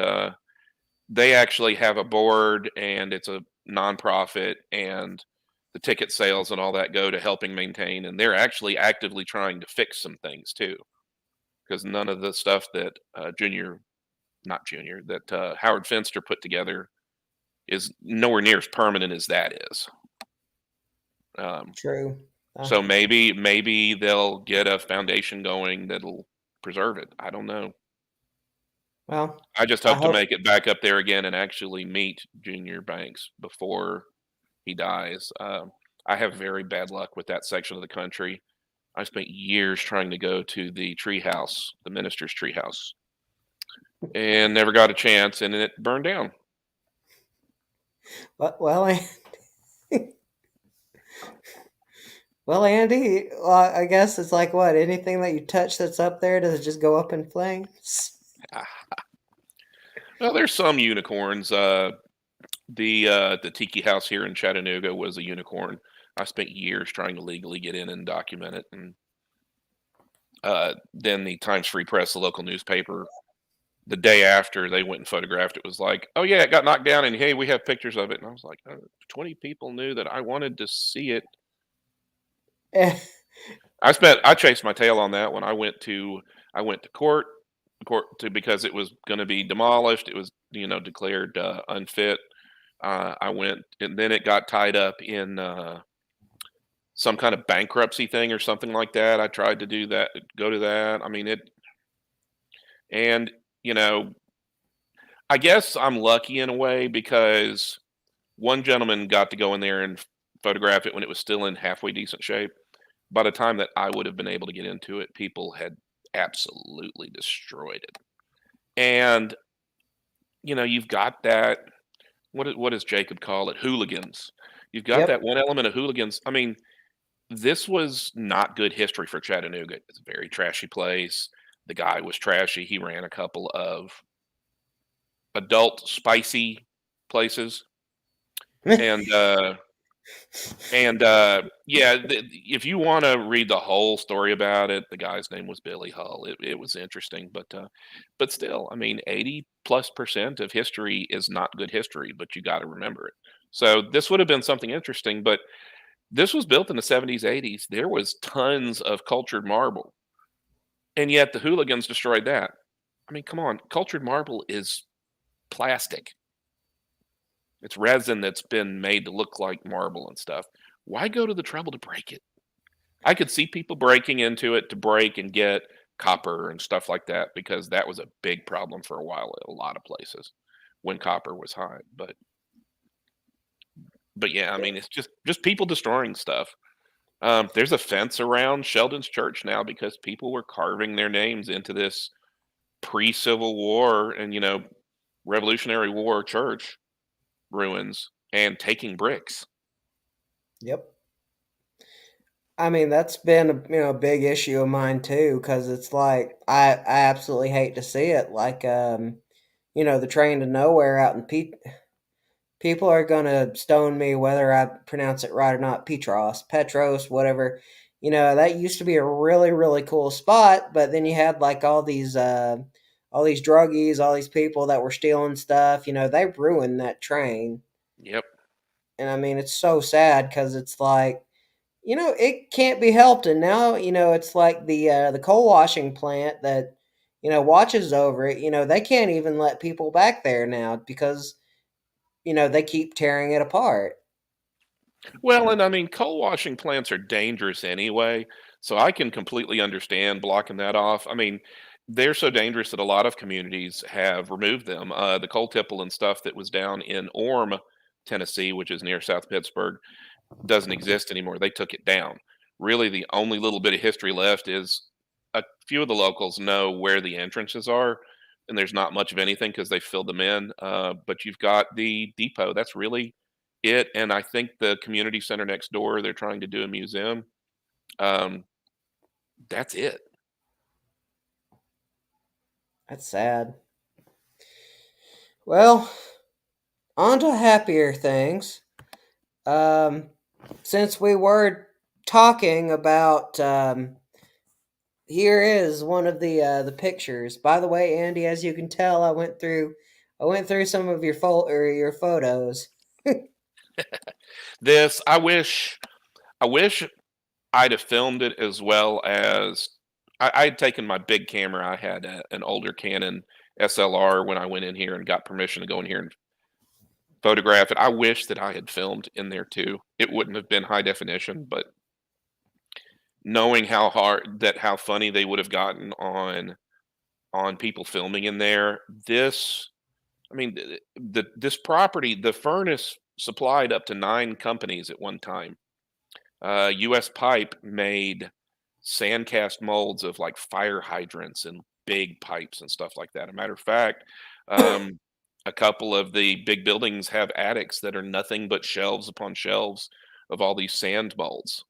they actually have a board, and it's a nonprofit, and the ticket sales and all that go to helping maintain, and they're actually actively trying to fix some things too, because none of the stuff that not Junior, that Howard Finster put together is nowhere near as permanent as that is. Um, True. Uh, so maybe they'll get a foundation going that'll preserve it. I don't know. well, I just I hope to hope. make it back up there again and actually meet Junior Banks before he dies. I have very bad luck with that section of the country. I spent years trying to go to the treehouse, the minister's treehouse, and never got a chance, and it burned down. Well, well, Andy. Well, I guess it's like what anything that you touch that's up there, does it just go up in flames? Ah, well, there's some unicorns. The tiki house here in Chattanooga was a unicorn. I spent years trying to legally get in and document it, and then the Times Free Press, the local newspaper, the day after they went and photographed it, was like, "Oh yeah, it got knocked down, and hey, we have pictures of it." And I was like, 20 people knew that I wanted to see it. I chased my tail on that when I went to court to because it was going to be demolished. It was declared unfit. I went, and then it got tied up in some kind of bankruptcy thing or something like that. I tried to do that, go to that. I mean it, and you know, I guess I'm lucky in a way because one gentleman got to go in there and photograph it when it was still in halfway decent shape. By the time that I would have been able to get into it, people had absolutely destroyed it. And you've got that. What does Jacob call it? Hooligans. You've got that Yep. one element of hooligans. I mean, this was not good history for Chattanooga. It's a very trashy place. The guy was trashy. He ran a couple of adult spicy places, and yeah, if you want to read the whole story about it, the guy's name was Billy Hull. It was interesting, but still, I mean, 80+% of history is not good history, but you got to remember it. So this would have been something interesting, but this was built in the 70s, 80s. There was tons of cultured marble, and yet the hooligans destroyed that. I mean, come on, cultured marble is plastic. It's resin that's been made to look like marble and stuff. Why go to the trouble to break it? I could see people breaking into it to break and get copper and stuff like that because that was a big problem for a while at a lot of places when copper was high. But yeah, I mean it's just people destroying stuff. There's a fence around Sheldon's church now because people were carving their names into this pre-Civil War and Revolutionary War church ruins and taking bricks. Yep. I mean, that's been a big issue of mine too, because it's like I absolutely hate to see it. Like, the train to nowhere out in people are gonna stone me whether I pronounce it right or not. Petros, whatever. That used to be a really really cool spot, but then you had like all these all these druggies, all these people that were stealing stuff. They ruined that train. Yep. And I mean, it's so sad because it's like, it can't be helped. And now, it's like the coal washing plant that, watches over it. They can't even let people back there now because, they keep tearing it apart. Well, and I mean, coal washing plants are dangerous anyway, so I can completely understand blocking that off. I mean, they're so dangerous that a lot of communities have removed them. The coal tipple and stuff that was down in Orme, Tennessee, which is near South Pittsburgh, doesn't exist anymore. They took it down. Really, the only little bit of history left is a few of the locals know where the entrances are, and there's not much of anything because they filled them in. But you've got the depot. That's really it. And I think the community center next door, they're trying to do a museum. Um, that's it. That's sad. Well, on to happier things. Um, since we were talking about, here is one of the pictures. By the way, Andy, as you can tell, I went through some of your photos. This, I wish I'd have filmed it as well as I had taken my big camera. I had an older Canon SLR when I went in here and got permission to go in here and photograph it. I wish that I had filmed in there too. It wouldn't have been high definition, but knowing how funny they would have gotten on people filming in there. I mean, this property, the furnace supplied up to 9 companies at one time. U.S. Pipe made sandcast molds of like fire hydrants and big pipes and stuff like that. A matter of fact, a couple of the big buildings have attics that are nothing but shelves upon shelves of all these sand molds.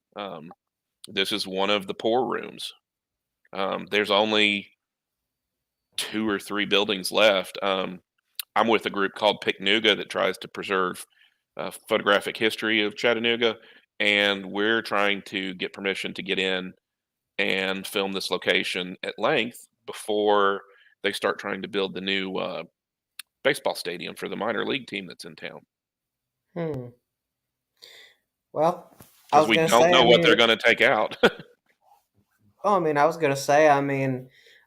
This is one of the pour rooms. There's only 2 or 3 buildings left. I'm with a group called Chattanooga that tries to preserve photographic history of Chattanooga, and we're trying to get permission to get in and film this location at length before they start trying to build the new baseball stadium for the minor league team that's in town. Hmm. Well, I Because was we gonna don't say, know what they're going to take out. I was gonna say,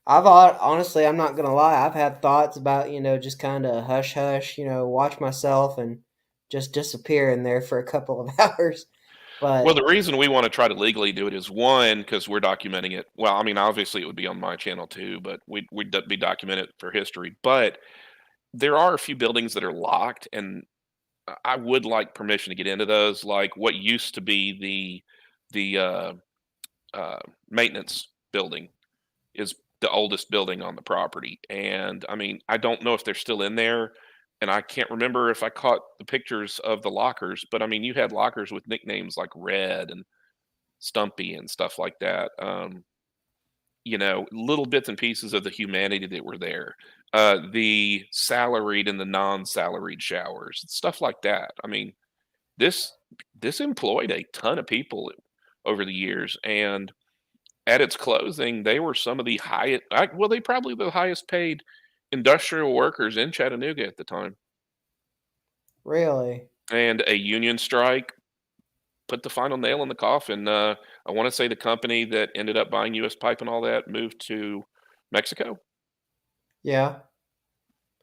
honestly, I'm not gonna lie, I've had thoughts about, just kind of hush hush, watch myself and just disappear in there for a couple of hours. Well, But the reason we want to try to legally do it is one, because we're documenting it. Well, I mean, obviously it would be on my channel too, but we'd be documented for history. But there are a few buildings that are locked, and I would like permission to get into those, like what used to be the maintenance building is the oldest building on the property. And I mean, I don't know if they're still in there. And I can't remember if I caught the pictures of the lockers, but I mean, you had lockers with nicknames like Red and Stumpy and stuff like that. Little bits and pieces of the humanity that were there. The salaried and the non-salaried showers, stuff like that. I mean, this this employed a ton of people over the years, and at its closing, they were some of the highest. Well, they probably the highest paid industrial workers in Chattanooga at the time. really, And a union strike put the final nail in the coffin. I want to say the company that ended up buying U.S. Pipe and all that moved to Mexico. yeah,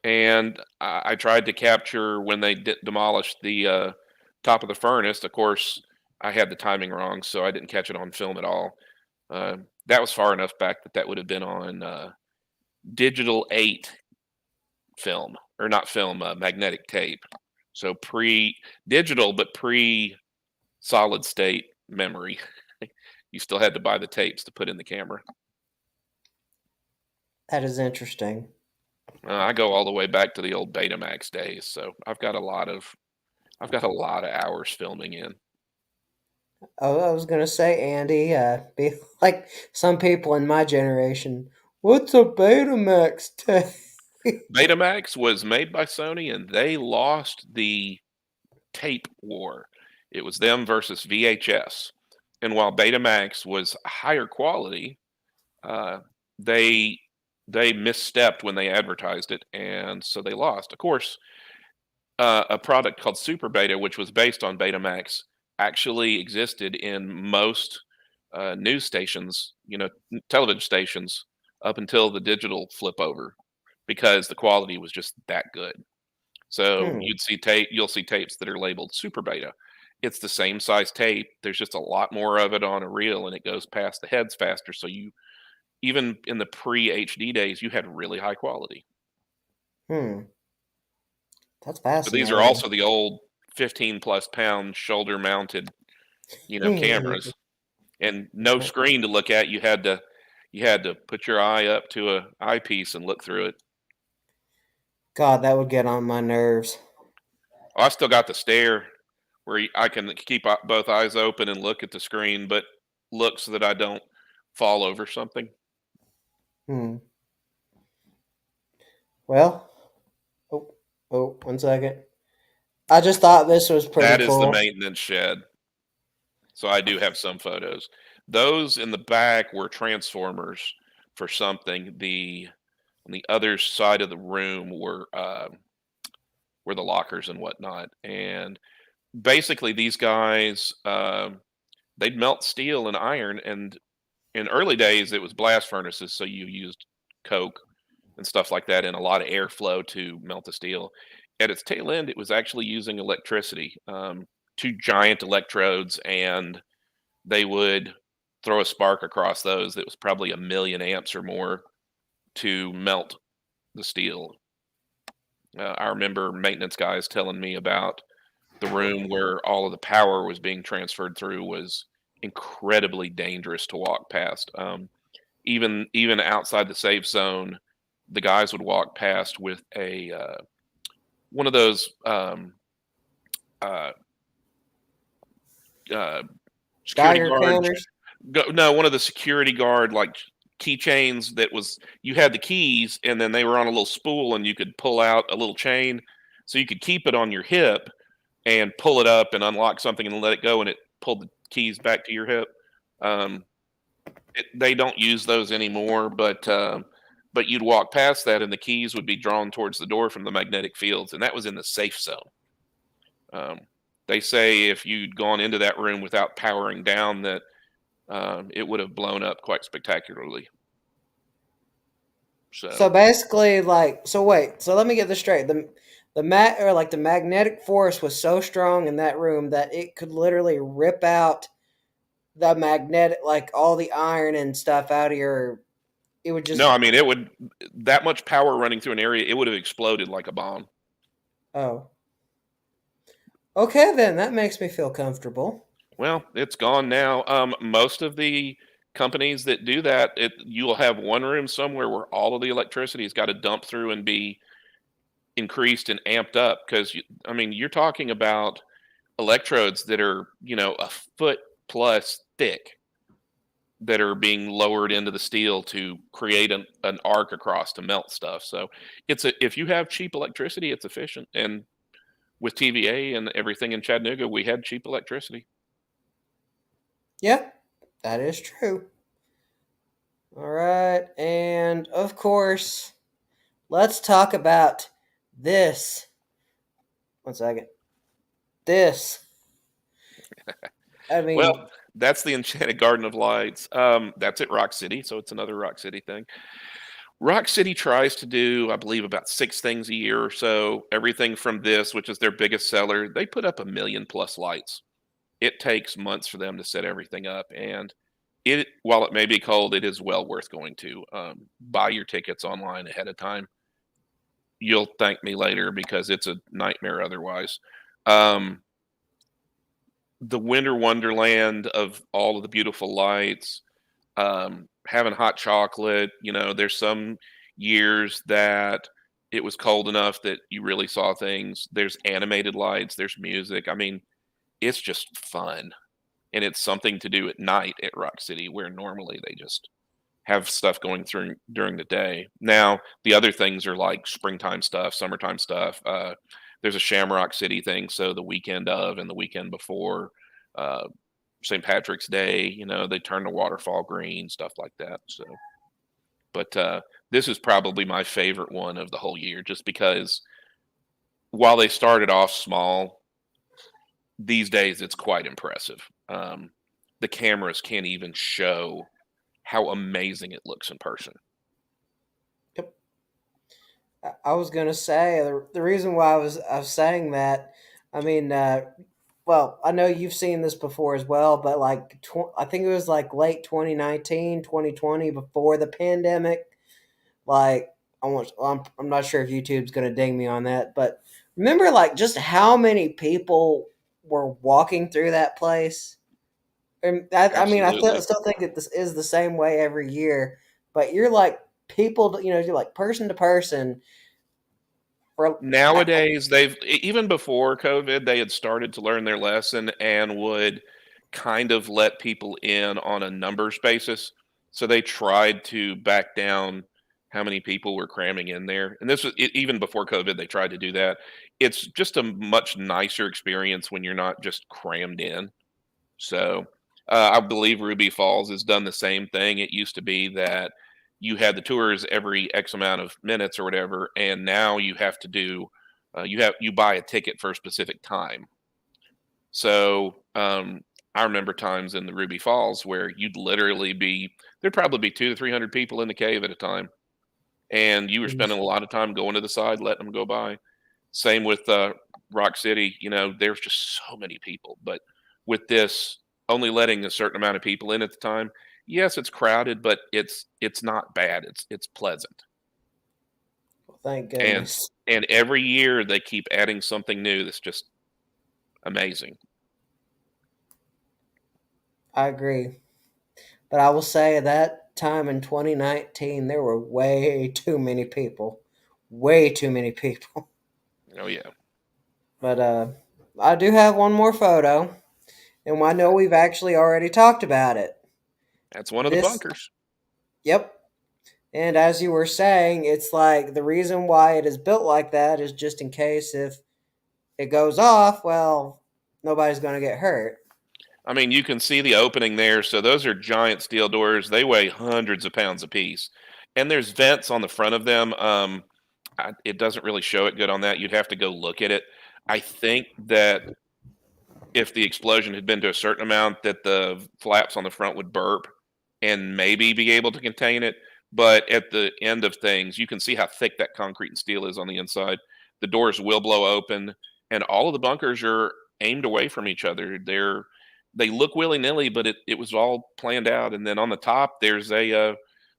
And I tried to capture when they demolished the top of the furnace. Of course, I had the timing wrong, so I didn't catch it on film at all. That was far enough back that would have been on digital 8 film, or not film, magnetic tape. So pre digital, but pre solid state memory. You still had to buy the tapes to put in the camera. that is interesting. I go all the way back to the old Betamax days, so I've got a lot of hours filming in. Oh, I was gonna say, Andy, be like some people in my generation. What's a Betamax tape? Betamax was made by Sony, and they lost the tape war. It was them versus VHS. And while Betamax was higher quality, uh, they they misstepped when they advertised it, and so they lost. Of course, a product called Super Beta, which was based on Betamax, actually existed in most news stations, television stations, up until the digital flip over, because the quality was just that good. So Hmm. you'll see tapes that are labeled Super Beta. It's the same size tape. There's just a lot more of it on a reel, and it goes past the heads faster. So you even in the pre HD days, you had really high quality. Hmm. That's But these are fascinating. also the old 15 plus pound shoulder mounted, cameras, and no screen to look at. You had to put your eye up to a eyepiece and look through it. God, that would get on my nerves. Oh, I still got the stare where I can keep both eyes open and look at the screen, but look so that I don't fall over something. Hmm. Well, oh, oh, 1 second. I just thought this was pretty That is the cool. maintenance shed. So I do have some photos. Those in the back were transformers for something. The on the other side of the room were the lockers and whatnot. And basically, these guys they'd melt steel and iron. And in early days, it was blast furnaces, so you used coke and stuff like that, and a lot of airflow to melt the steel. At its tail end, it was actually using electricity, two giant electrodes, and they would throw a spark across those that was probably a million amps or more to melt the steel. I remember maintenance guys telling me about the room where all of the power was being transferred through was incredibly dangerous to walk past. Even outside the safe zone, the guys would walk past with a one of those uh, uh, security Geiger guard. counters. No, one of the security guard like keychains that was you had the keys and then they were on a little spool and you could pull out a little chain so you could keep it on your hip and pull it up and unlock something and let it go and it pulled the keys back to your hip. Um, they don't use those anymore, but you'd walk past that and the keys would be drawn towards the door from the magnetic fields, and that was in the safe zone. Um, they say if you'd gone into that room without powering down, that it would have blown up quite spectacularly. So So basically, so wait. So let me get this straight. The magnetic force was so strong in that room that it could literally rip out the magnetic, like all the iron and stuff out of your. It would just. no, I mean it would that much power running through an area, it would have exploded like a bomb. Oh, okay then. That makes me feel comfortable. Well, it's gone now. Most of the companies that do that, you will have one room somewhere where all of the electricity has got to dump through and be increased and amped up because I mean you're talking about electrodes that are a foot plus thick that are being lowered into the steel to create an arc across to melt stuff. So if you have cheap electricity, it's efficient. And with TVA and everything in Chattanooga, we had cheap electricity. Yep, that is true. All right, and of course, let's talk about this. 1 second. This. I Well, mean, that's the Enchanted Garden of Lights. That's at Rock City, so it's another Rock City thing. Rock City tries to do, I believe, about 6 things a year or so. Everything from this, which is their biggest seller, they put up 1 million+ lights. It takes months for them to set everything up, and while it may be cold, it is well worth going to. Buy your tickets online ahead of time. You'll thank me later because it's a nightmare otherwise. Um, the winter wonderland of all of the beautiful lights, having hot chocolate. There's some years that it was cold enough that you really saw things. There's animated lights, there's music. I mean, it's just fun. And it's something to do at night at Rock City where normally they just have stuff going through during the day. Now, the other things are like springtime stuff, summertime stuff. There's a Shamrock City thing, so the weekend of and the weekend before uh, St. Patrick's Day, they turn the waterfall green, stuff like that. So But this is probably my favorite one of the whole year, just because while they started off small, these days it's quite impressive. The cameras can't even show how amazing it looks in person. Yep. I was gonna say the reason why I was saying that. I mean, well, I know you've seen this before as well, but like I think it was like late 2019, 2020, before the pandemic. Like I'm not sure if YouTube's gonna ding me on that, but remember like just how many people were walking through that place. And I mean, Absolutely. still think that this is the same way every year, but you're like people, you're like person to person. For Nowadays, even before COVID, they had started to learn their lesson and would kind of let people in on a numbers basis. So they tried to back down how many people were cramming in there. And this was even before COVID, they tried to do that. It's just a much nicer experience when you're not just crammed in. So I believe Ruby Falls has done the same thing. It used to be that you had the tours every X amount of minutes or whatever, and now you have to do you buy a ticket for a specific time. So I remember times in the Ruby Falls where you'd literally there'd probably be 200 to 300 people in the cave at a time, and you were spending a lot of time going to the side, letting them go by. Same with Rock City. There's just so many people, but with this only letting a certain amount of people in at the time, yes, it's crowded, but it's not bad. It's pleasant, Thank and goodness. and every year they keep adding something new that's just amazing. I agree. But I will say that time in 2019, there were way too many people. Way too many people. Oh yeah, But I do have one more photo, and I know we've actually already talked about it. that's one of the This, bunkers. yep. And as you were saying, it's like the reason why it is built like that is just in case if it goes off, well, nobody's going to get hurt. I mean, you can see the opening there. So those are giant steel doors. They weigh hundreds of pounds apiece, and there's vents on the front of them. It doesn't really show it good on that. You'd have to go look at it. I think that if the explosion had been to a certain amount, that the flaps on the front would burp and maybe be able to contain it. But at the end of things, you can see how thick that concrete and steel is on the inside. The doors will blow open, and all of the bunkers are aimed away from each other. They look willy nilly, but it was all planned out. And then on the top, there's a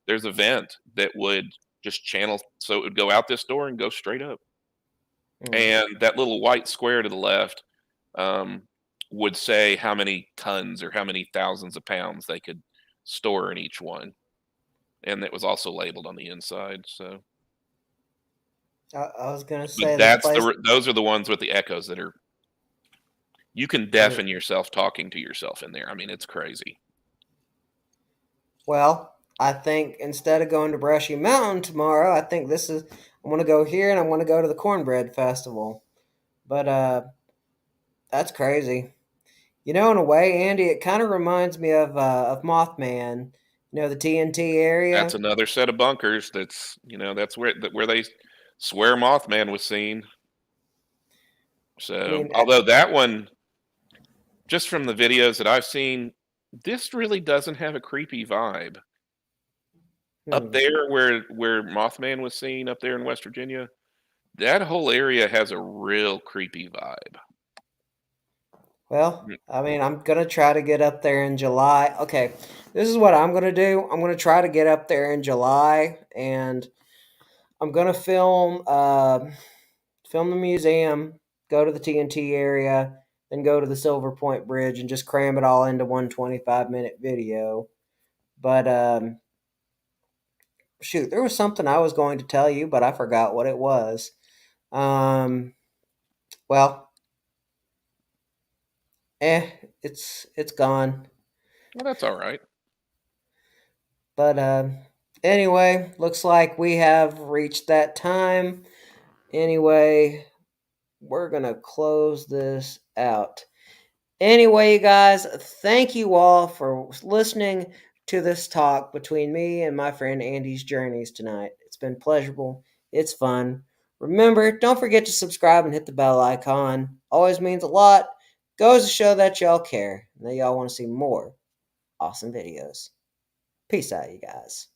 vent that would just channel, so it would go out this door and go straight up. Mm. And that little white square to the left um, would say how many tons or how many thousands of pounds they could store in each one, and it was also labeled on the inside. So, I was going to but say this place. those are the ones with the echoes that are you can Mm. deafen yourself talking to yourself in there. I mean, it's crazy. Well, I think instead of going to Brushy Mountain tomorrow, I think this is. I'm going to go here and I'm going to go to the Cornbread Festival. But that's crazy. In a way, Andy, it kind of reminds me of Mothman. The TNT That's area. another set of bunkers. That's where they swear Mothman was seen. I So, mean, although that one, just from the videos that I've seen, this really doesn't have a creepy vibe. Up hmm. there where Mothman was seen up there in West Virginia, that whole area has a real creepy vibe. Well, I mean, I'm gonna try to get up there in July. Okay, this is what I'm gonna do. I'm gonna try to get up there in July, and I'm gonna film the museum, go to the TNT area, then go to the Silver Point Bridge, and just cram it all into one 25-minute video. But shoot, there was something I was going to tell you, but I forgot what it was. Um, well, it's gone. Well, that's all right. But anyway, looks like we have reached that time. Anyway, we're gonna close this out. Anyway, you guys, thank you all for listening to this talk between me and my friend Andy's journeys tonight. It's been pleasurable. It's fun. Remember, don't forget to subscribe and hit the bell icon. Always means a lot. Goes to show that y'all care and that y'all want to see more awesome videos. Peace out, you guys.